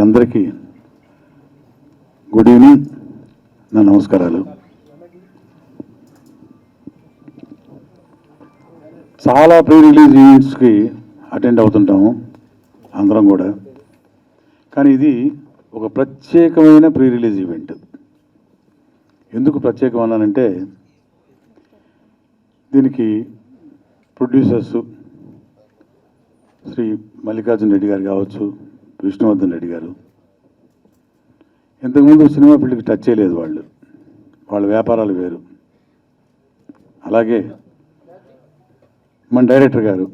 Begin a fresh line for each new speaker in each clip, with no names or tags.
అందరికీ good evening, నా నమస్కారాలు. చాలా ప్రీ రిలీజ్ ఈవెంట్స్కి అటెండ్ అవుతుంటాము అందరం కూడా, కానీ ఇది ఒక ప్రత్యేకమైన ప్రీ రిలీజ్ ఈవెంట్. ఎందుకు ప్రత్యేకం అన్నానంటే, దీనికి ప్రొడ్యూసర్స్ శ్రీ మల్లికార్జున రెడ్డి గారు కావచ్చు, విష్ణువర్ధన్ రెడ్డి గారు. ఇంతకుముందు సినిమా ఫీల్డ్కి టచ్ చేయలేదు వాళ్ళు, వాళ్ళ వ్యాపారాలు వేరు. అలాగే మన డైరెక్టర్ గారు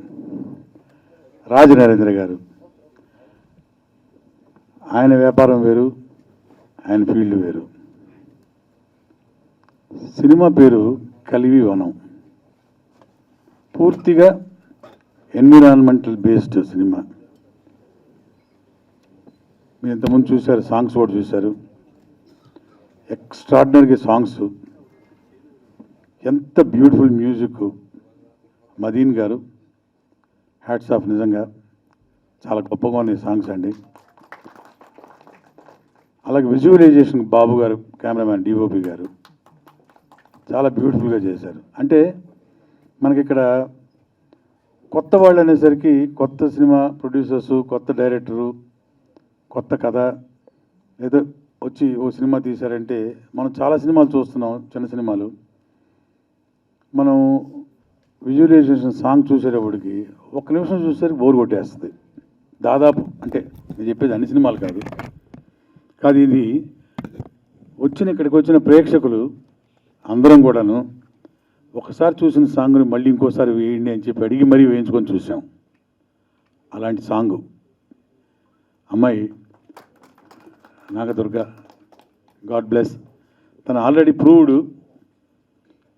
రాజ్ నరేంద్ర గారు, ఆయన వ్యాపారం వేరు, ఆయన ఫీల్డ్ వేరు. సినిమా పేరు కలివి వనం. పూర్తిగా ఎన్విరాన్మెంటల్ బేస్డ్ సినిమా. మీరు ఇంతకుముందు చూశారు, సాంగ్స్ కూడా చూశారు. ఎక్స్ట్రాడినరీగా సాంగ్స్, ఎంత బ్యూటిఫుల్ మ్యూజిక్. మదీన్ గారు హ్యాట్స్ ఆఫ్, నిజంగా చాలా గొప్పగా ఉన్నాయి సాంగ్స్ అండి. అలాగే విజువలైజేషన్ బాబు గారు, కెమెరామ్యాన్ డిఓపి గారు చాలా బ్యూటిఫుల్గా చేశారు. అంటే మనకి ఇక్కడ కొత్త వాళ్ళు అనేసరికి కొత్త సినిమా ప్రొడ్యూసర్సు, కొత్త డైరెక్టరు, కొత్త కథ ఏదో వచ్చి ఓ సినిమా తీశారంటే, మనం చాలా సినిమాలు చూస్తున్నాం, చిన్న సినిమాలు. మనం విజువలైజేషన్ సాంగ్ చూసేటప్పటికి ఒక్క నిమిషం చూసేసరికి బోర్ కొట్టేస్తుంది దాదాపు. అంటే నేను చెప్పేది అన్ని సినిమాలు కాదు, ఇది ఇక్కడికి వచ్చిన ప్రేక్షకులు అందరం కూడాను ఒకసారి చూసిన సాంగ్ని మళ్ళీ ఇంకోసారి వేయండి అని చెప్పి అడిగి మరీ వేయించుకొని చూసాం. అలాంటి సాంగు అమ్మాయి నాగదుర్గ, గాడ్ బ్లెస్. తను ఆల్రెడీ ప్రూవ్డ్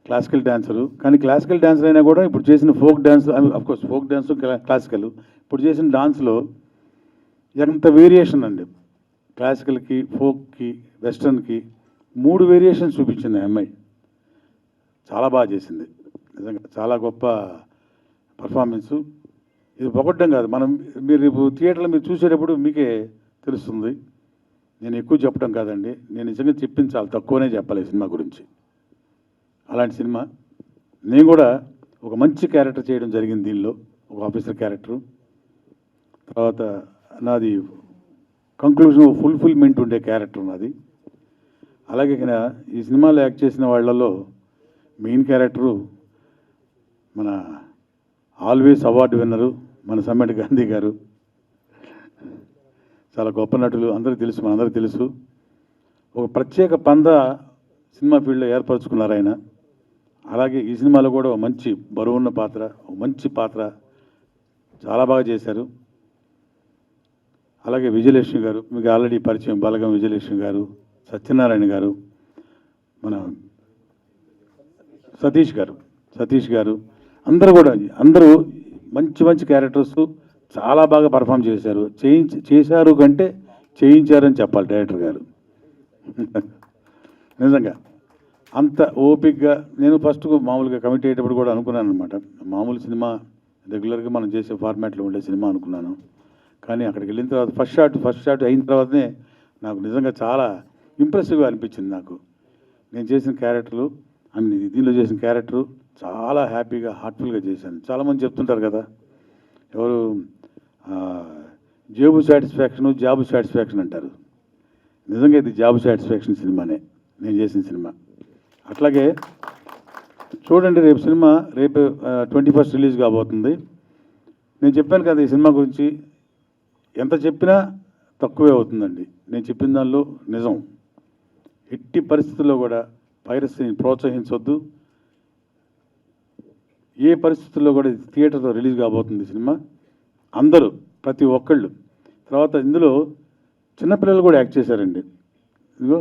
క్లాసికల్ డాన్సరు. కానీ క్లాసికల్ డాన్సర్ అయినా కూడా ఇప్పుడు చేసిన folk dance, of course folk dance classical, ఇప్పుడు చేసిన డాన్స్లో ఎంత వేరియేషన్ అండి. క్లాసికల్కి, ఫోక్కి, వెస్టర్న్కి 3 వేరియేషన్స్ చూపించింది ఆ అమ్మాయి. చాలా బాగా చేసింది, నిజంగా చాలా గొప్ప పర్ఫార్మెన్సు. ఇది పొగడ్డం కాదు, మీరు రేపు థియేటర్లో మీరు చూసేటప్పుడు మీకే తెలుస్తుంది. నేను ఎక్కువ చెప్పడం కాదండి, నేను నిజంగా చెప్పింది చాలా తక్కువనే చెప్పాలి ఈ సినిమా గురించి. అలాంటి సినిమా. నేను కూడా ఒక మంచి క్యారెక్టర్ చేయడం జరిగింది దీనిలో, ఒక ఆఫీసర్ క్యారెక్టరు. తర్వాత నాది కంక్లూజన్ ఫుల్ఫిల్మెంట్ ఉండే క్యారెక్టర్ నాది. అలాగే ఈ సినిమాలో యాక్ట్ చేసిన వాళ్ళలో మెయిన్ క్యారెక్టరు మన ఆల్వేస్ అవార్డు విన్నరు మన సమ్మెట్ గాంధీ గారు. చాలా గొప్ప నటులు, అందరికీ తెలుసు, మనందరికీ తెలుసు. ఒక ప్రత్యేక పంద సినిమా ఫీల్డ్లో ఏర్పరచుకున్నారు ఆయన. అలాగే ఈ సినిమాలో కూడా ఒక మంచి బరువున్న పాత్ర, ఒక మంచి పాత్ర చాలా బాగా చేశారు. అలాగే విజయలక్ష్మి గారు, మీకు ఆల్రెడీ పరిచయం, బలగం విజయలక్ష్మి గారు, సత్యనారాయణ గారు, మన సతీష్ గారు అందరూ మంచి మంచి క్యారెక్టర్స్ చాలా బాగా పర్ఫామ్ చేశారు. చేశారు కంటే చేయించారని చెప్పాలి డైరెక్టర్ గారు. నిజంగా అంత ఓపిక్గా. నేను ఫస్ట్ మామూలుగా కమిట్ అయ్యేటప్పుడు కూడా అనుకున్నాను అనమాట, మామూలు సినిమా రెగ్యులర్గా మనం చేసే ఫార్మాట్లో ఉండే సినిమా అనుకున్నాను. కానీ అక్కడికి వెళ్ళిన తర్వాత ఫస్ట్ షాట్ అయిన తర్వాతనే నాకు నిజంగా చాలా ఇంప్రెసివ్గా అనిపించింది. నాకు నేను చేసిన క్యారెక్టర్లు అన్ని, దీనిలో చేసిన క్యారెక్టరు చాలా హ్యాపీగా, హార్ట్ఫుల్గా చేశాను. చాలామంది చెప్తుంటారు కదా, ఎవరు జాబ్ సాటిస్ఫాక్షన్ అంటారు. నిజంగా ఇది జాబ్ సాటిస్ఫాక్షన్ సినిమానే నేను చేసిన సినిమా. అట్లాగే చూడండి, రేపు 21st రిలీజ్ కాబోతుంది. నేను చెప్పాను కదా ఈ సినిమా గురించి, ఎంత చెప్పినా తక్కువే అవుతుందండి. నేను చెప్పిన దానిలో నిజం. ఎట్టి పరిస్థితుల్లో కూడా పైరసీని ప్రోత్సహించవద్దు. ఏ పరిస్థితుల్లో కూడా థియేటర్లో రిలీజ్ కాబోతుంది సినిమా. అందరూ, ప్రతి ఒక్కళ్ళు. తర్వాత ఇందులో చిన్నపిల్లలు కూడా యాక్ట్ చేశారండి. ఇదిగో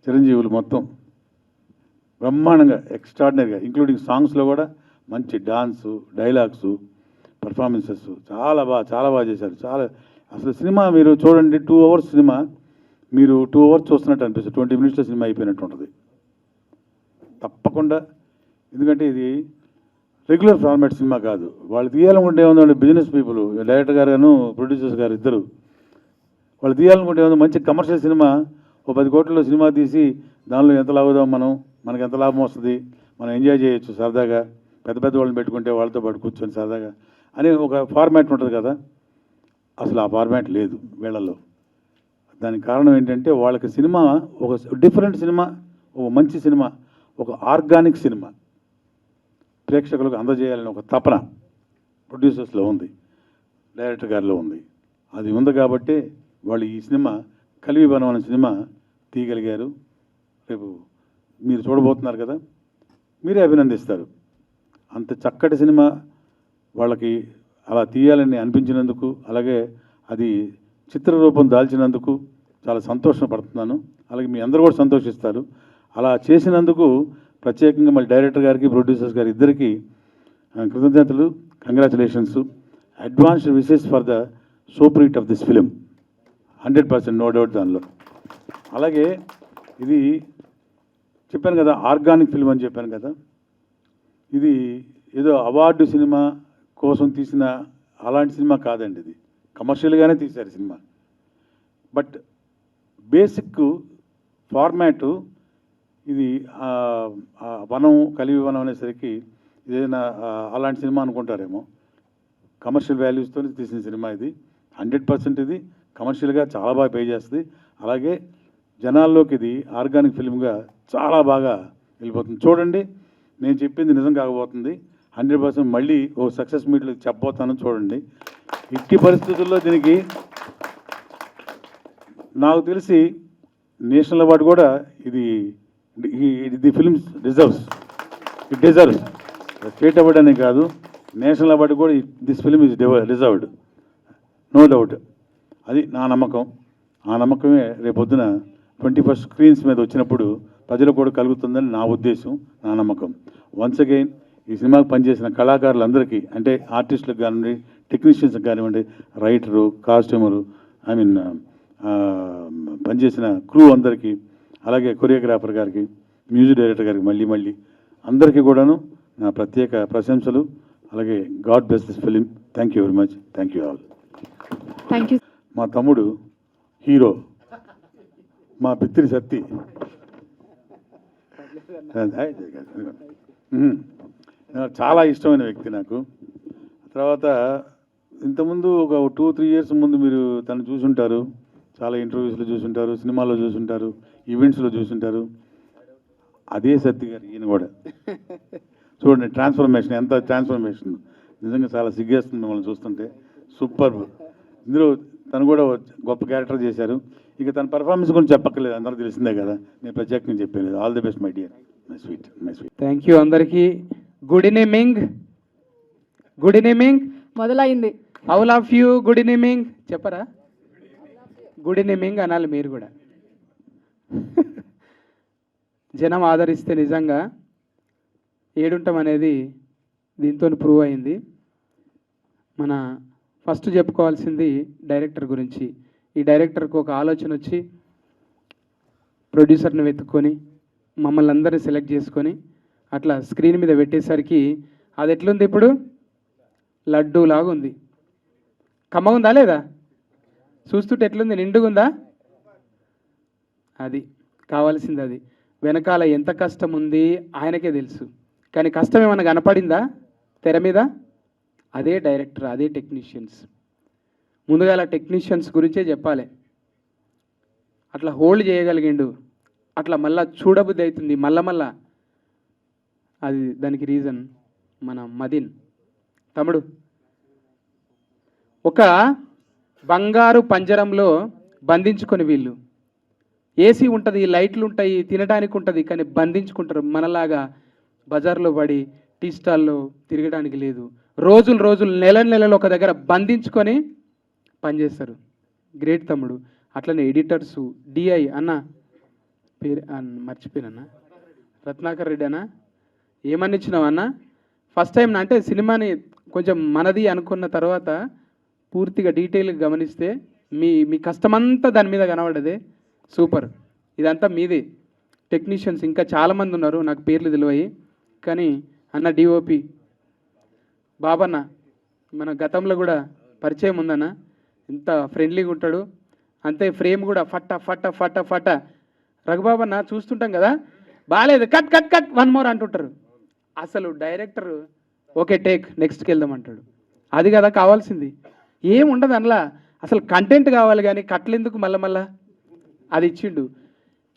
చిరంజీవులు మొత్తం బ్రహ్మాండంగా, ఎక్స్ట్రాడినరీగా, ఇంక్లూడింగ్ సాంగ్స్లో కూడా మంచి డాన్సు, డైలాగ్సు, పర్ఫార్మెన్సెస్ చాలా బాగా చేశారు. అసలు సినిమా మీరు చూడండి, 2 hours సినిమా మీరు 2 hours చూస్తున్నట్టు అనిపిస్తుంది, 20 minutesలో సినిమా అయిపోయినట్టు ఉంటుంది తప్పకుండా. ఎందుకంటే ఇది రెగ్యులర్ ఫార్మాట్ సినిమా కాదు. వాళ్ళు తీయాలనుకుంటే ఏముందంటే బిజినెస్ పీపుల్, డైరెక్టర్ గారు ప్రొడ్యూసర్స్ గారు ఇద్దరు వాళ్ళు తీయాలనుకుంటే ఏముంది, మంచి కమర్షియల్ సినిమా, ఓ 10 కోట్లలో సినిమా తీసి దానిలో ఎంత లాభదాం, మనకి ఎంత లాభం వస్తుంది, మనం ఎంజాయ్ చేయొచ్చు సరదాగా, పెద్ద పెద్ద వాళ్ళని పెట్టుకుంటే వాళ్ళతో పాటు కూర్చొని సరదాగా అనే ఒక ఫార్మాట్ ఉంటుంది కదా. అసలు ఆ ఫార్మాట్ లేదు వీళ్ళల్లో. దానికి కారణం ఏంటంటే వాళ్ళకి సినిమా ఒక డిఫరెంట్ సినిమా, ఒక మంచి సినిమా, ఒక ఆర్గానిక్ సినిమా ప్రేక్షకులకు అందజేయాలని ఒక తపన ప్రొడ్యూసర్స్లో ఉంది, డైరెక్టర్ గారిలో ఉంది. అది ఉంది కాబట్టి వాళ్ళు ఈ సినిమా కలివిబనం అనే సినిమా తీయగలిగారు. రేపు మీరు చూడబోతున్నారు కదా, మీరే అభినందిస్తారు. అంత చక్కటి సినిమా వాళ్ళకి అలా తీయాలని అనిపించినందుకు, అలాగే అది చిత్రరూపం దాల్చినందుకు చాలా సంతోషపడుతున్నాను. అలాగే మీ అందరూ కూడా సంతోషిస్తారు. అలా చేసినందుకు ప్రత్యేకంగా మళ్ళీ డైరెక్టర్ గారికి, ప్రొడ్యూసర్స్ గారి ఇద్దరికి కృతజ్ఞతలు, congratulations, advanced wishes for the super hit of this film. 100% no doubt దానిలో. అలాగే ఇది చెప్పాను కదా, ఆర్గానిక్ ఫిల్మ్ అని చెప్పాను కదా, ఇది ఏదో అవార్డు సినిమా కోసం తీసిన అలాంటి సినిమా కాదండి. ఇది కమర్షియల్గానే తీశారు సినిమా. బట్ బేసిక్ ఫార్మాటు ఇది వనం, కలివి వనం అనేసరికి ఏదైనా అలాంటి సినిమా అనుకుంటారేమో. కమర్షియల్ వాల్యూస్తో తీసిన సినిమా ఇది. 100% ఇది కమర్షియల్గా చాలా బాగా పే చేస్తుంది. అలాగే జనాల్లోకి ఇది ఆర్గానిక్ ఫిల్మ్గా చాలా బాగా వెళ్ళిపోతుంది. చూడండి, నేను చెప్పింది నిజం కాకపోతుంది. 100% మళ్ళీ ఓ సక్సెస్ మీట్లో చెప్పబోతాను, చూడండి. ఇట్టి పరిస్థితుల్లో దీనికి నాకు తెలిసి నేషనల్ అవార్డు కూడా ఇది films it deserves. State award అనే కాదు, నేషనల్ అవార్డు కూడా this film is reserved, no doubt. అది నా నమ్మకం. ఆ నమ్మకమే రేపొద్దున 21st స్క్రీన్స్ మీద వచ్చినప్పుడు ప్రజలకు కూడా కలుగుతుందని నా ఉద్దేశం, నా నమ్మకం. వన్స్ అగైన్ ఈ సినిమాకి పనిచేసిన కళాకారులందరికీ, అంటే ఆర్టిస్టులకు కానివ్వండి, టెక్నీషియన్స్కి కానివ్వండి, రైటరు, కాస్ట్యూమరు, పనిచేసిన క్రూ అందరికీ, అలాగే కొరియోగ్రాఫర్ గారికి, మ్యూజిక్ డైరెక్టర్ గారికి మళ్ళీ అందరికీ కూడాను నా ప్రత్యేక ప్రశంసలు. అలాగే God bless this film. Thank you very much. Thank you all.
Thank you.
మా తమ్ముడు హీరో, మా పిత్రి సత్తి, చాలా ఇష్టమైన వ్యక్తి నాకు. తర్వాత ఇంతకుముందు ఒక 2-3 years ముందు మీరు తను చూసుంటారు, చాలా ఇంటర్వ్యూస్లో చూసుంటారు, సినిమాల్లో చూసుంటారు, ఈవెంట్స్లో చూసుంటారు. అదే సత్తి గారు ఈయన కూడా. చూడండి ట్రాన్స్ఫర్మేషన్, ఎంత ట్రాన్స్ఫర్మేషన్. నిజంగా చాలా సిగ్గేస్తుంది మిమ్మల్ని చూస్తుంటే. సూపర్. ఇందులో తను కూడా గొప్ప క్యారెక్టర్ చేశారు. ఇక తన పర్ఫార్మెన్స్ గురించి చెప్పక్కర్లేదు, అందరూ తెలిసిందే కదా, నేను ప్రత్యేకంగా చెప్పలేదు. All the best my dear, my sweet.
Thank you అందరికీ. Good evening.
మొదలైంది.
All of you good evening చెప్పరా? గుడ్ ఈవినింగ్ అనాలి మీరు కూడా. జనం ఆదరిస్తే నిజంగా ఏడుంటాం అనేది దీంతో ప్రూవ్ అయింది. మన ఫస్ట్ చెప్పుకోవాల్సింది డైరెక్టర్ గురించి. ఈ డైరెక్టర్కి ఒక ఆలోచన వచ్చి ప్రొడ్యూసర్ని వెతుక్కొని మమ్మల్ని అందరినీ సెలెక్ట్ చేసుకొని అట్లా స్క్రీన్ మీద పెట్టేసరికి అది ఎట్లుంది, ఇప్పుడు లడ్డూ లాగా ఉంది. కమ్మగుందా లేదా? చూస్తుంటే ఎట్లుంది, నిండుగుందా? అది కావాల్సింది. అది వెనకాల ఎంత కష్టం ఉంది ఆయనకే తెలుసు. కానీ కష్టం ఏమైనా కనపడిందా తెర మీద? అదే డైరెక్టర్, అదే టెక్నీషియన్స్. ముందుగా అలా టెక్నీషియన్స్ గురించే చెప్పాలి. అట్లా హోల్డ్ చేయగలిగిండు, అట్లా మళ్ళా చూడబుద్ధి అవుతుంది మళ్ళా. అది దానికి రీజన్ మన మదిన్ తమ్ముడు. ఒక బంగారు పంజరంలో బంధించుకొని వీళ్ళు, ఏసీ ఉంటుంది, లైట్లు ఉంటాయి, తినడానికి ఉంటుంది, కానీ బంధించుకుంటారు. మనలాగా బజార్లో పడి టీ స్టాల్లో తిరగడానికి లేదు. రోజులు నెలలు ఒక దగ్గర బంధించుకొని పనిచేస్తారు. గ్రేట్ తమ్ముడు. అట్లనే ఎడిటర్సు, డిఐ అన్న పేరు మర్చిపోయినా, రత్నాకర్ రెడ్డి అన్న, ఏమని ఇచ్చినావు అన్న? ఫస్ట్ టైం అంటే సినిమాని కొంచెం మనది అనుకున్న తర్వాత పూర్తిగా డీటెయిల్గా గమనిస్తే మీ కష్టమంతా దాని మీద కనబడదే. సూపర్. ఇదంతా మీదే. టెక్నీషియన్స్ ఇంకా చాలామంది ఉన్నారు, నాకు పేర్లు తెలివాయి. కానీ అన్న డిఓపి బాబన్న మన గతంలో కూడా పరిచయం ఉందన్న, ఇంత ఫ్రెండ్లీగా ఉంటాడు. అంతే ఫ్రేమ్ కూడా ఫట్ట ఫట్ట ఫట్ట ఫట్ట. రఘుబాబన్న చూస్తుంటాం కదా, బాగాలేదు కట్ కట్ కట్ 1 more అంటుంటారు. అసలు డైరెక్టర్ ఓకే టేక్ నెక్స్ట్కి వెళ్దామంటాడు. అది కదా కావాల్సింది. ఏం ఉండదు అందులో, అసలు కంటెంట్ కావాలి కానీ కట్లు ఎందుకు మళ్ళా అది ఇచ్చిండు.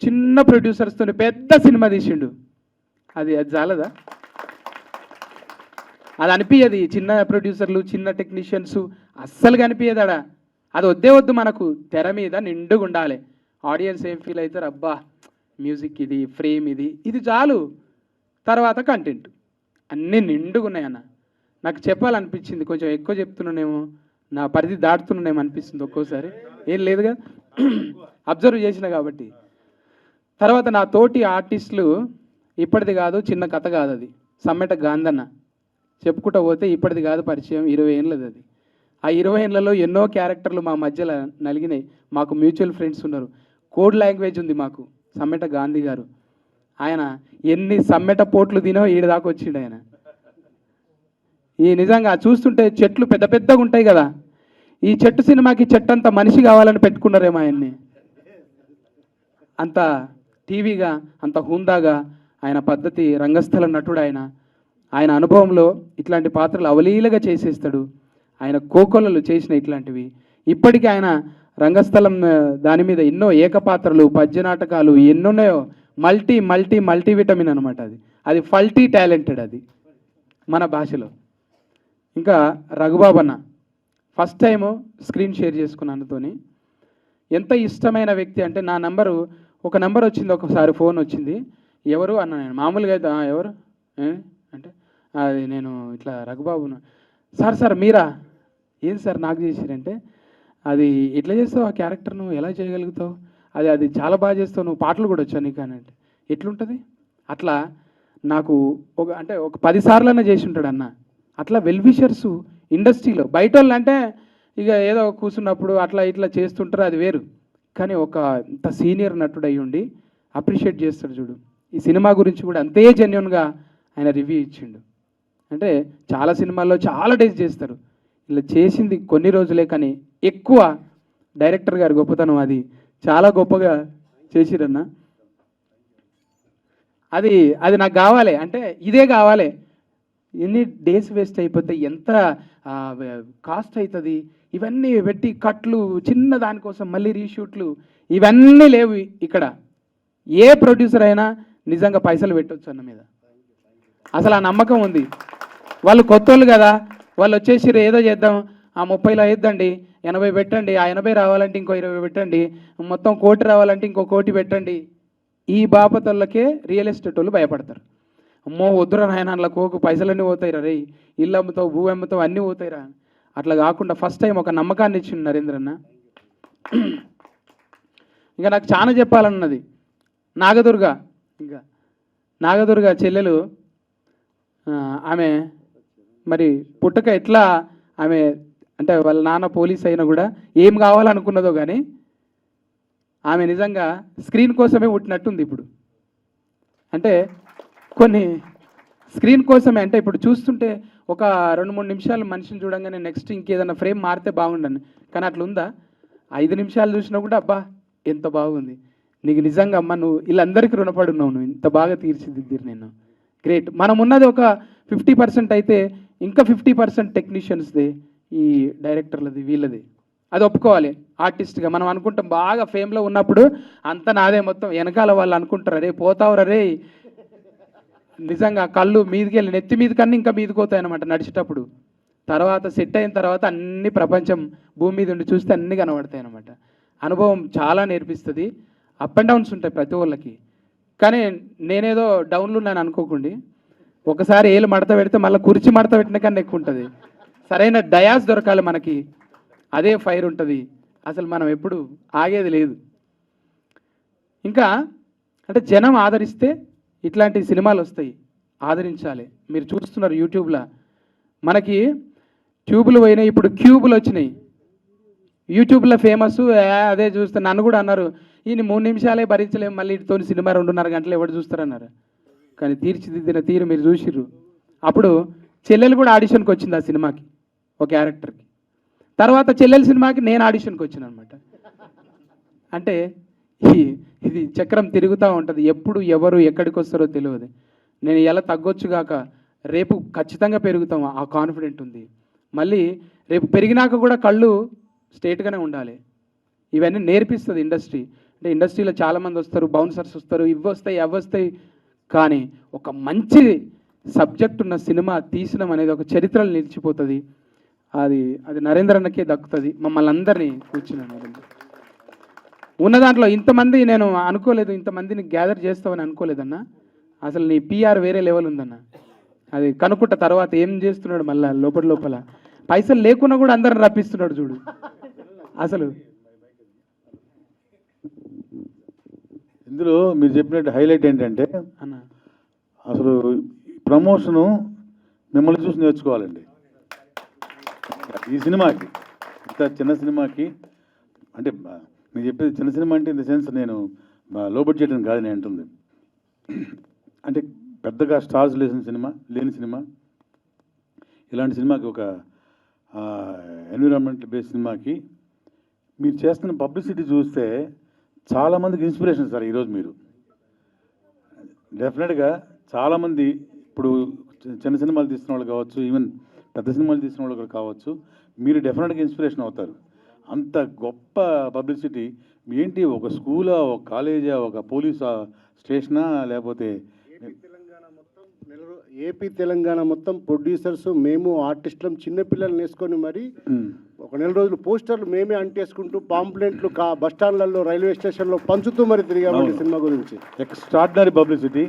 చిన్న ప్రొడ్యూసర్స్తో పెద్ద సినిమా తీసిండు. అది చాలదా? అది అనిపించదు. చిన్న ప్రొడ్యూసర్లు చిన్న టెక్నీషియన్స్ అస్సలు కనిపించదాడా. అది వద్దు మనకు. తెర మీద నిండుగా ఉండాలి. ఆడియన్స్ ఏం ఫీల్ అవుతారు, అబ్బా మ్యూజిక్ ఇది, ఫ్రేమ్ ఇది చాలు. తర్వాత కంటెంట్ అన్నీ నిండుగా ఉన్నాయన్న. నాకు చెప్పాలనిపించింది, కొంచెం ఎక్కువ చెప్తున్నానేమో, నా పరిధి దాటుతున్నానేమో అనిపిస్తుంది ఒక్కోసారి. ఏం లేదుగా, అబ్జర్వ్ చేసిన కాబట్టి. తర్వాత నా తోటి ఆర్టిస్టులు ఇప్పటిది కాదు, చిన్న కథ కాదు అది. సమ్మెట గాంధన్న చెప్పుకుంటూ పోతే ఇప్పటిది కాదు పరిచయం, 20 ఏళ్ళది అది. ఆ 20 ఏళ్ళలో ఎన్నో క్యారెక్టర్లు మా మధ్యలో నలిగినాయి. మాకు మ్యూచువల్ ఫ్రెండ్స్ ఉన్నారు. కోడ్ లాంగ్వేజ్ ఉంది మాకు. సమ్మెట గాంధీ గారు, ఆయన ఎన్ని సమ్మెట పోట్లు తినో ఈడ దాకా వచ్చిండు ఆయన. ఈ నిజంగా చూస్తుంటే చెట్లు పెద్ద పెద్దగా ఉంటాయి కదా, ఈ చెట్టు సినిమాకి చెట్టు అంత మనిషి కావాలని పెట్టుకున్నారేమో ఆయన్ని. అంత టీవీగా, అంత హుందాగా ఆయన పద్ధతి, రంగస్థల నటుడు ఆయన. ఆయన అనుభవంలో ఇట్లాంటి పాత్రలు అవలీలగా చేసేస్తాడు. ఆయన కోకొల్లలు చేసిన ఇట్లాంటివి. ఇప్పటికీ ఆయన రంగస్థలం దాని మీద ఎన్నో ఏకపాత్రలు, పద్య నాటకాలు ఎన్నున్నాయో. మల్టీ మల్టీ మల్టీ విటమిన్ అనమాట అది. అది ఫల్టీ టాలెంటెడ్ అది మన భాషలో. ఇంకా రఘుబాబన్న ఫస్ట్ టైము స్క్రీన్ షేర్ చేసుకున్నానుతోని. ఎంత ఇష్టమైన వ్యక్తి అంటే, నా ఒక నెంబర్ వచ్చింది, ఒకసారి ఫోన్ వచ్చింది. ఎవరు అన్న, నేను మామూలుగా అయితే ఎవరు అంటే, అది నేను ఇట్లా రఘుబాబును. సార్ మీరా? ఏం సార్ నాకు చేసిరంటే, అది ఎట్లా చేస్తావు ఆ క్యారెక్టర్, నువ్వు ఎలా చేయగలుగుతావు, అది చాలా బాగా చేస్తావు, నువ్వు పాటలు కూడా వచ్చా నీకు అని అంటే, ఎట్లుంటుంది అట్లా. నాకు ఒక 10 సార్లన్నా చేసి ఉంటాడు అన్న. అట్లా వెల్విషర్సు ఇండస్ట్రీలో. బయట వాళ్ళు అంటే ఇక ఏదో కూర్చున్నప్పుడు అట్లా ఇట్లా చేస్తుంటారు, అది వేరు. కానీ ఒక ఇంత సీనియర్ నటుడు అయ్యి ఉండి అప్రిషియేట్ చేస్తాడు చూడు. ఈ సినిమా గురించి కూడా అంతే జెన్యున్గా ఆయన రివ్యూ ఇచ్చిండు. అంటే చాలా సినిమాల్లో చాలా డేస్ చేస్తారు, ఇలా చేసింది కొన్ని రోజులే, కానీ ఎక్కువ డైరెక్టర్ గారి గొప్పతనం. అది చాలా గొప్పగా చేసిరన్న. అది నాకు కావాలి అంటే ఇదే కావాలి. ఎన్ని డేస్ వేస్ట్ అయిపోతాయి, ఎంత కాస్ట్ అవుతుంది, ఇవన్నీ పెట్టి కట్లు, చిన్న దానికోసం మళ్ళీ రీషూట్లు, ఇవన్నీ లేవు ఇక్కడ. ఏ ప్రొడ్యూసర్ అయినా నిజంగా పైసలు పెట్టవచ్చు అన్న మీద అసలు ఆ నమ్మకం ఉంది. వాళ్ళు కొత్త వాళ్ళు కదా, వాళ్ళు వచ్చేసి ఏదో చేద్దాం, ఆ 30లో వేద్దండి, 80 పెట్టండి, ఆ 80 రావాలంటే ఇంకో 20 పెట్టండి, మొత్తం 1 కోటి రావాలంటే ఇంకో 1 కోటి పెట్టండి. ఈ బాపతోళ్ళకే రియల్ ఎస్టేట్ వాళ్ళు భయపడతారు. అమ్మో వద్దురా నాయన, అందులో కోకు పైసలన్నీ పోతాయిరా, రే ఇల్లు అమ్ముతావు, భూ అమ్ముతావు, అన్నీ పోతాయిరా. అట్లా కాకుండా ఫస్ట్ టైం ఒక నమ్మకాన్ని ఇచ్చిండు నరేంద్రన్న. ఇంకా నాకు చాలా చెప్పాలన్నది. నాగదుర్గ చెల్లెలు, ఆమె మరి పుట్టక ఎట్లా, ఆమె అంటే వాళ్ళ నాన్న పోలీస్ అయినా కూడా ఏం కావాలనుకున్నదో కానీ ఆమె నిజంగా స్క్రీన్ కోసమే పుట్టినట్టుంది ఇప్పుడు. అంటే కొన్ని స్క్రీన్ కోసమే. అంటే ఇప్పుడు చూస్తుంటే ఒక 2-3 నిమిషాలు మనిషిని చూడంగానే నెక్స్ట్ ఇంకేదైనా ఫ్రేమ్ మారితే బాగుండను, కానీ అట్లా ఉందా? 5 నిమిషాలు చూసినా కూడా అబ్బా ఎంత బాగుంది, నీకు నిజంగా అమ్మ నువ్వు వీళ్ళందరికీ రుణపడి ఉన్నావు, నువ్వు ఇంత బాగా తీర్చిదిద్దిరు, నేను గ్రేట్. మనం ఉన్నది ఒక 50% అయితే ఇంకా 50% టెక్నీషియన్స్దే, ఈ డైరెక్టర్లది, వీళ్ళది. అది ఒప్పుకోవాలి. ఆర్టిస్ట్గా మనం అనుకుంటాం బాగా ఫేమ్లో ఉన్నప్పుడు అంత నాదే మొత్తం, వెనకాల వాళ్ళు అనుకుంటారు అరే పోతావురా రే, నిజంగా కళ్ళు మీదికి వెళ్ళి నెత్తి మీద కన్నా ఇంకా మీదికి పోతాయి అనమాట నడిచేటప్పుడు. తర్వాత సెట్ అయిన తర్వాత అన్ని ప్రపంచం భూమి మీద ఉండి చూస్తే అన్నీ కనబడతాయి అనమాట. అనుభవం చాలా నేర్పిస్తుంది. అప్ అండ్ డౌన్స్ ఉంటాయి ప్రతి ఒళ్ళకి. కానీ నేనేదో డౌన్లు ఉన్నాను అనుకోకండి. ఒకసారి ఏళ్ళు మడత పెడితే మళ్ళీ కుర్చీ మడత పెట్టిన కన్నా ఎక్కువ ఉంటుంది. సరైన డయాస్ దొరకాలి మనకి, అదే ఫైర్ ఉంటుంది. అసలు మనం ఎప్పుడు ఆగేది లేదు. ఇంకా అంటే జనం ఆదరిస్తే ఇట్లాంటి సినిమాలు వస్తాయి, ఆదరించాలి. మీరు చూస్తున్నారు యూట్యూబ్లో మనకి ట్యూబులు పోయినాయి, ఇప్పుడు క్యూబులు వచ్చినాయి. యూట్యూబ్లో ఫేమస్, అదే చూస్తే నన్ను కూడా అన్నారు, ఈయన 3 నిమిషాలే భరించలేము, మళ్ళీ ఇటుతో సినిమా 2.5 గంటలు ఎవరు చూస్తారన్నారు. కానీ తీర్చిదిద్దిన తీరు మీరు చూసిర్రు. అప్పుడు చెల్లెలు కూడా ఆడిషన్కి వచ్చింది ఆ సినిమాకి, ఒక క్యారెక్టర్కి. తర్వాత చెల్లెల సినిమాకి నేను ఆడిషన్కి వచ్చాను అనమాట. అంటే ఇది చక్రం తిరుగుతూ ఉంటుంది, ఎప్పుడు ఎవరు ఎక్కడికి వస్తారో తెలియదు. నేను ఎలా తగ్గొచ్చుగాక రేపు ఖచ్చితంగా పెరుగుతాం, ఆ కాన్ఫిడెంట్ ఉంది. మళ్ళీ రేపు పెరిగినాక కూడా కళ్ళు స్ట్రేట్గానే ఉండాలి. ఇవన్నీ నేర్పిస్తుంది ఇండస్ట్రీ. అంటే ఇండస్ట్రీలో చాలామంది వస్తారు, బౌన్సర్స్ వస్తారు, ఇవి వస్తాయి అవి వస్తాయి, కానీ ఒక మంచి సబ్జెక్ట్ ఉన్న సినిమా తీసినాం అనేది ఒక చరిత్రలో నిలిచిపోతుంది. అది అది నరేంద్ర అన్నకే దక్కుతుంది. మమ్మల్ని అందరినీ కూర్చున్నాను ఉన్న దాంట్లో ఇంతమంది నేను అనుకోలేదు, ఇంతమందిని గ్యాదర్ చేస్తామని అనుకోలేదన్న. అసలు నీ పిఆర్ వేరే లెవెల్ ఉందన్న. అది కనుక్కుంట తర్వాత ఏం చేస్తున్నాడు మళ్ళీ లోపల పైసలు లేకున్నా కూడా అందరిని రప్పిస్తున్నాడు చూడు. అసలు
ఇందులో మీరు చెప్పినట్టు హైలైట్ ఏంటంటే
అన్న,
అసలు ప్రమోషను మిమ్మల్ని చూసి నేర్చుకోవాలండి. ఈ సినిమాకి, ఇంత చిన్న సినిమాకి, అంటే నేను చెప్పేది చిన్న సినిమా అంటే ఇన్ ద సెన్స్ నేను లో బడ్జెట్ అని కాదు నేను అంటుంది. అంటే పెద్దగా స్టార్స్ లేని సినిమా ఇలాంటి సినిమాకి, ఒక ఎన్విరాన్మెంట్ బేస్డ్ సినిమాకి మీరు చేస్తున్న పబ్లిసిటీ చూస్తే చాలామందికి ఇన్స్పిరేషన్ సార్. ఈరోజు మీరు డెఫినెట్గా చాలామంది ఇప్పుడు చిన్న సినిమాలు తీసిన వాళ్ళు కావచ్చు, ఈవెన్ పెద్ద సినిమాలు తీసిన వాళ్ళు కూడా కావచ్చు, మీరు డెఫినెట్గా ఇన్స్పిరేషన్ అవుతారు. అంత గొప్ప పబ్లిసిటీ ఏంటి, ఒక స్కూలా, ఒక కాలేజా, ఒక పోలీస్ స్టేషనా, లేకపోతే
ఏపీ తెలంగాణ మొత్తం ప్రొడ్యూసర్స్ మేము ఆర్టిస్టులం చిన్నపిల్లల్ని వేసుకొని మరి ఒక నెల రోజులు పోస్టర్లు మేమే అంటేసుకుంటూ పాంప్లెంట్లు బస్ స్టాండ్లలో రైల్వే స్టేషన్లో పంచుతూ మరి తిరిగామండి సినిమా గురించి.
Extraordinary publicity.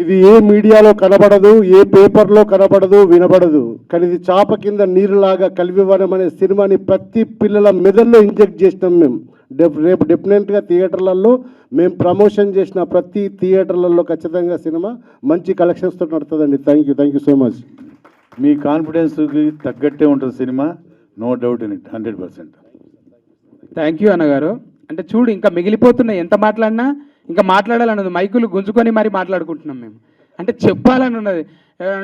ఇది ఏ మీడియాలో కనబడదు, ఏ పేపర్లో కనబడదు, వినబడదు, కానీ ఇది చాప కింద నీరులాగా కలివివనం అనే సినిమాని ప్రతి పిల్లల మెదడులో ఇంజెక్ట్ చేసినాం మేము. రేపు డెఫినెట్గా థియేటర్లలో మేము ప్రమోషన్ చేసిన ప్రతి థియేటర్లలో ఖచ్చితంగా సినిమా మంచి కలెక్షన్స్తో నడుతుందండి. Thank you so much.
మీ కాన్ఫిడెన్స్కి తగ్గట్టే ఉంటుంది సినిమా, no doubt in it, 100%.
Thank you అన్నగారు. అంటే చూడు, ఇంకా మిగిలిపోతున్నాయి, ఎంత మాట్లాడినా ఇంకా మాట్లాడాలన్నది, మైకులు గుంజుకొని మరీ మాట్లాడుకుంటున్నాం మేము. అంటే చెప్పాలని ఉన్నది,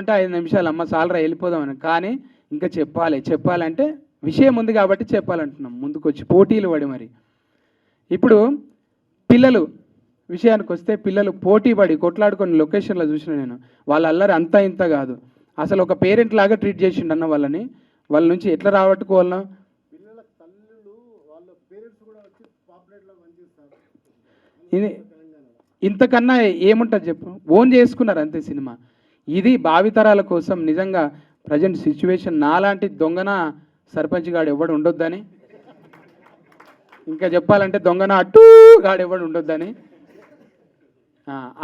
అంటే 5 నిమిషాలు అమ్మ సాలరా వెళ్ళిపోదామని, కానీ ఇంకా చెప్పాలంటే విషయం ఉంది కాబట్టి చెప్పాలంటున్నాం, ముందుకు వచ్చి పోటీలు పడి. మరి ఇప్పుడు పిల్లలు విషయానికి వస్తే, పిల్లలు పోటీ పడి కొట్లాడుకొని లొకేషన్లో చూసిన నేను, వాళ్ళ అల్లరి అంతా ఇంత కాదు. అసలు ఒక పేరెంట్ లాగా ట్రీట్ చేసిండు అన్న వాళ్ళని. వాళ్ళ నుంచి ఎట్లా రాబట్టుకోవాలన్నా, ఇది ఇంతకన్నా ఏముంటుంది చెప్పు, ఓన్ చేసుకున్నారు అంతే సినిమా. ఇది భావితరాల కోసం నిజంగా ప్రజెంట్ సిచ్యువేషన్, నాలాంటి దొంగన సర్పంచ్ గాడు ఎవడు ఉండొద్దని, ఇంకా చెప్పాలంటే దొంగన అటు గాడు ఎవడు ఉండొద్దని,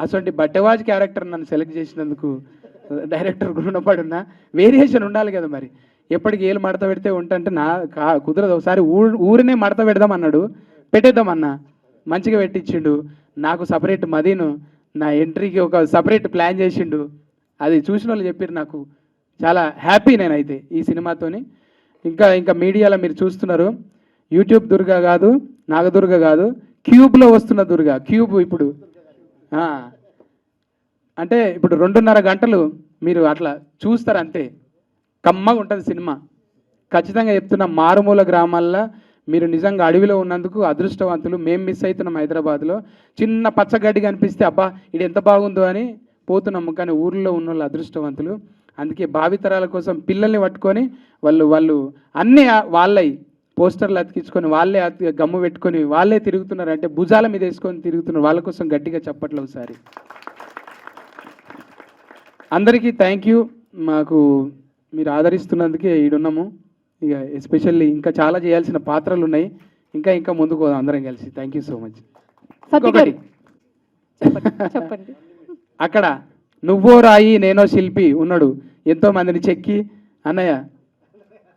అటువంటి బట్టెవాజ్ క్యారెక్టర్ నన్ను సెలెక్ట్ చేసినందుకు డైరెక్టర్ రుణపడున్నా. వేరియేషన్ ఉండాలి కదా మరి, ఎప్పటికి ఏళ్ళు మడత పెడితే ఉంటే కుదరదు. ఒకసారి ఊరినే మడత పెడదాం అన్నాడు, పెట్టేద్దామన్నా, మంచిగా పెట్టించిండు. నాకు సపరేట్ మదీను నా ఎంట్రీకి ఒక సపరేట్ ప్లాన్ చేసిండు. అది చూసిన వాళ్ళు చెప్పారు, నాకు చాలా హ్యాపీ నేనైతే ఈ సినిమాతోని. ఇంకా మీడియాలో మీరు చూస్తున్నారు, యూట్యూబ్ దుర్గా కాదు, నాగదుర్గ కాదు, క్యూబ్లో వస్తున్న దుర్గా. క్యూబ్ ఇప్పుడు అంటే ఇప్పుడు 2.5 గంటలు మీరు అట్లా చూస్తారు అంతే, కమ్మగా ఉంటుంది సినిమా. ఖచ్చితంగా చెప్తున్నా, మారుమూల గ్రామాల్లో మీరు నిజంగా అడవిలో ఉన్నందుకు అదృష్టవంతులు. మేము మిస్ అవుతున్నాం హైదరాబాద్లో. చిన్న పచ్చగడ్డి కనిపిస్తే అబ్బా ఇది ఎంత బాగుందో అని పోతున్నాము, కానీ ఊర్లో ఉన్న వాళ్ళు అదృష్టవంతులు. అందుకే భావితరాల కోసం పిల్లల్ని పట్టుకొని వాళ్ళు అన్నీ వాళ్ళై పోస్టర్లు అతికించుకొని, వాళ్ళే గమ్ము పెట్టుకొని వాళ్ళే తిరుగుతున్నారు. అంటే భుజాల మీద వేసుకొని తిరుగుతున్నారు. వాళ్ళ కోసం గట్టిగా చప్పట్లు ఒకసారి. అందరికీ థ్యాంక్ యూ, మాకు మీరు ఆదరిస్తున్నందుకే ఈడున్నాము. ఇక ఎస్పెషల్లీ ఇంకా చాలా చేయాల్సిన పాత్రలు ఉన్నాయి, ఇంకా ముందుకు పోదాం అందరం కలిసి. Thank you so much.
చెప్పండి.
అక్కడ నువ్వో రాయి నేనో శిల్పి ఉన్నాడు, ఎంతో మందిని చెక్కి. అన్నయ్య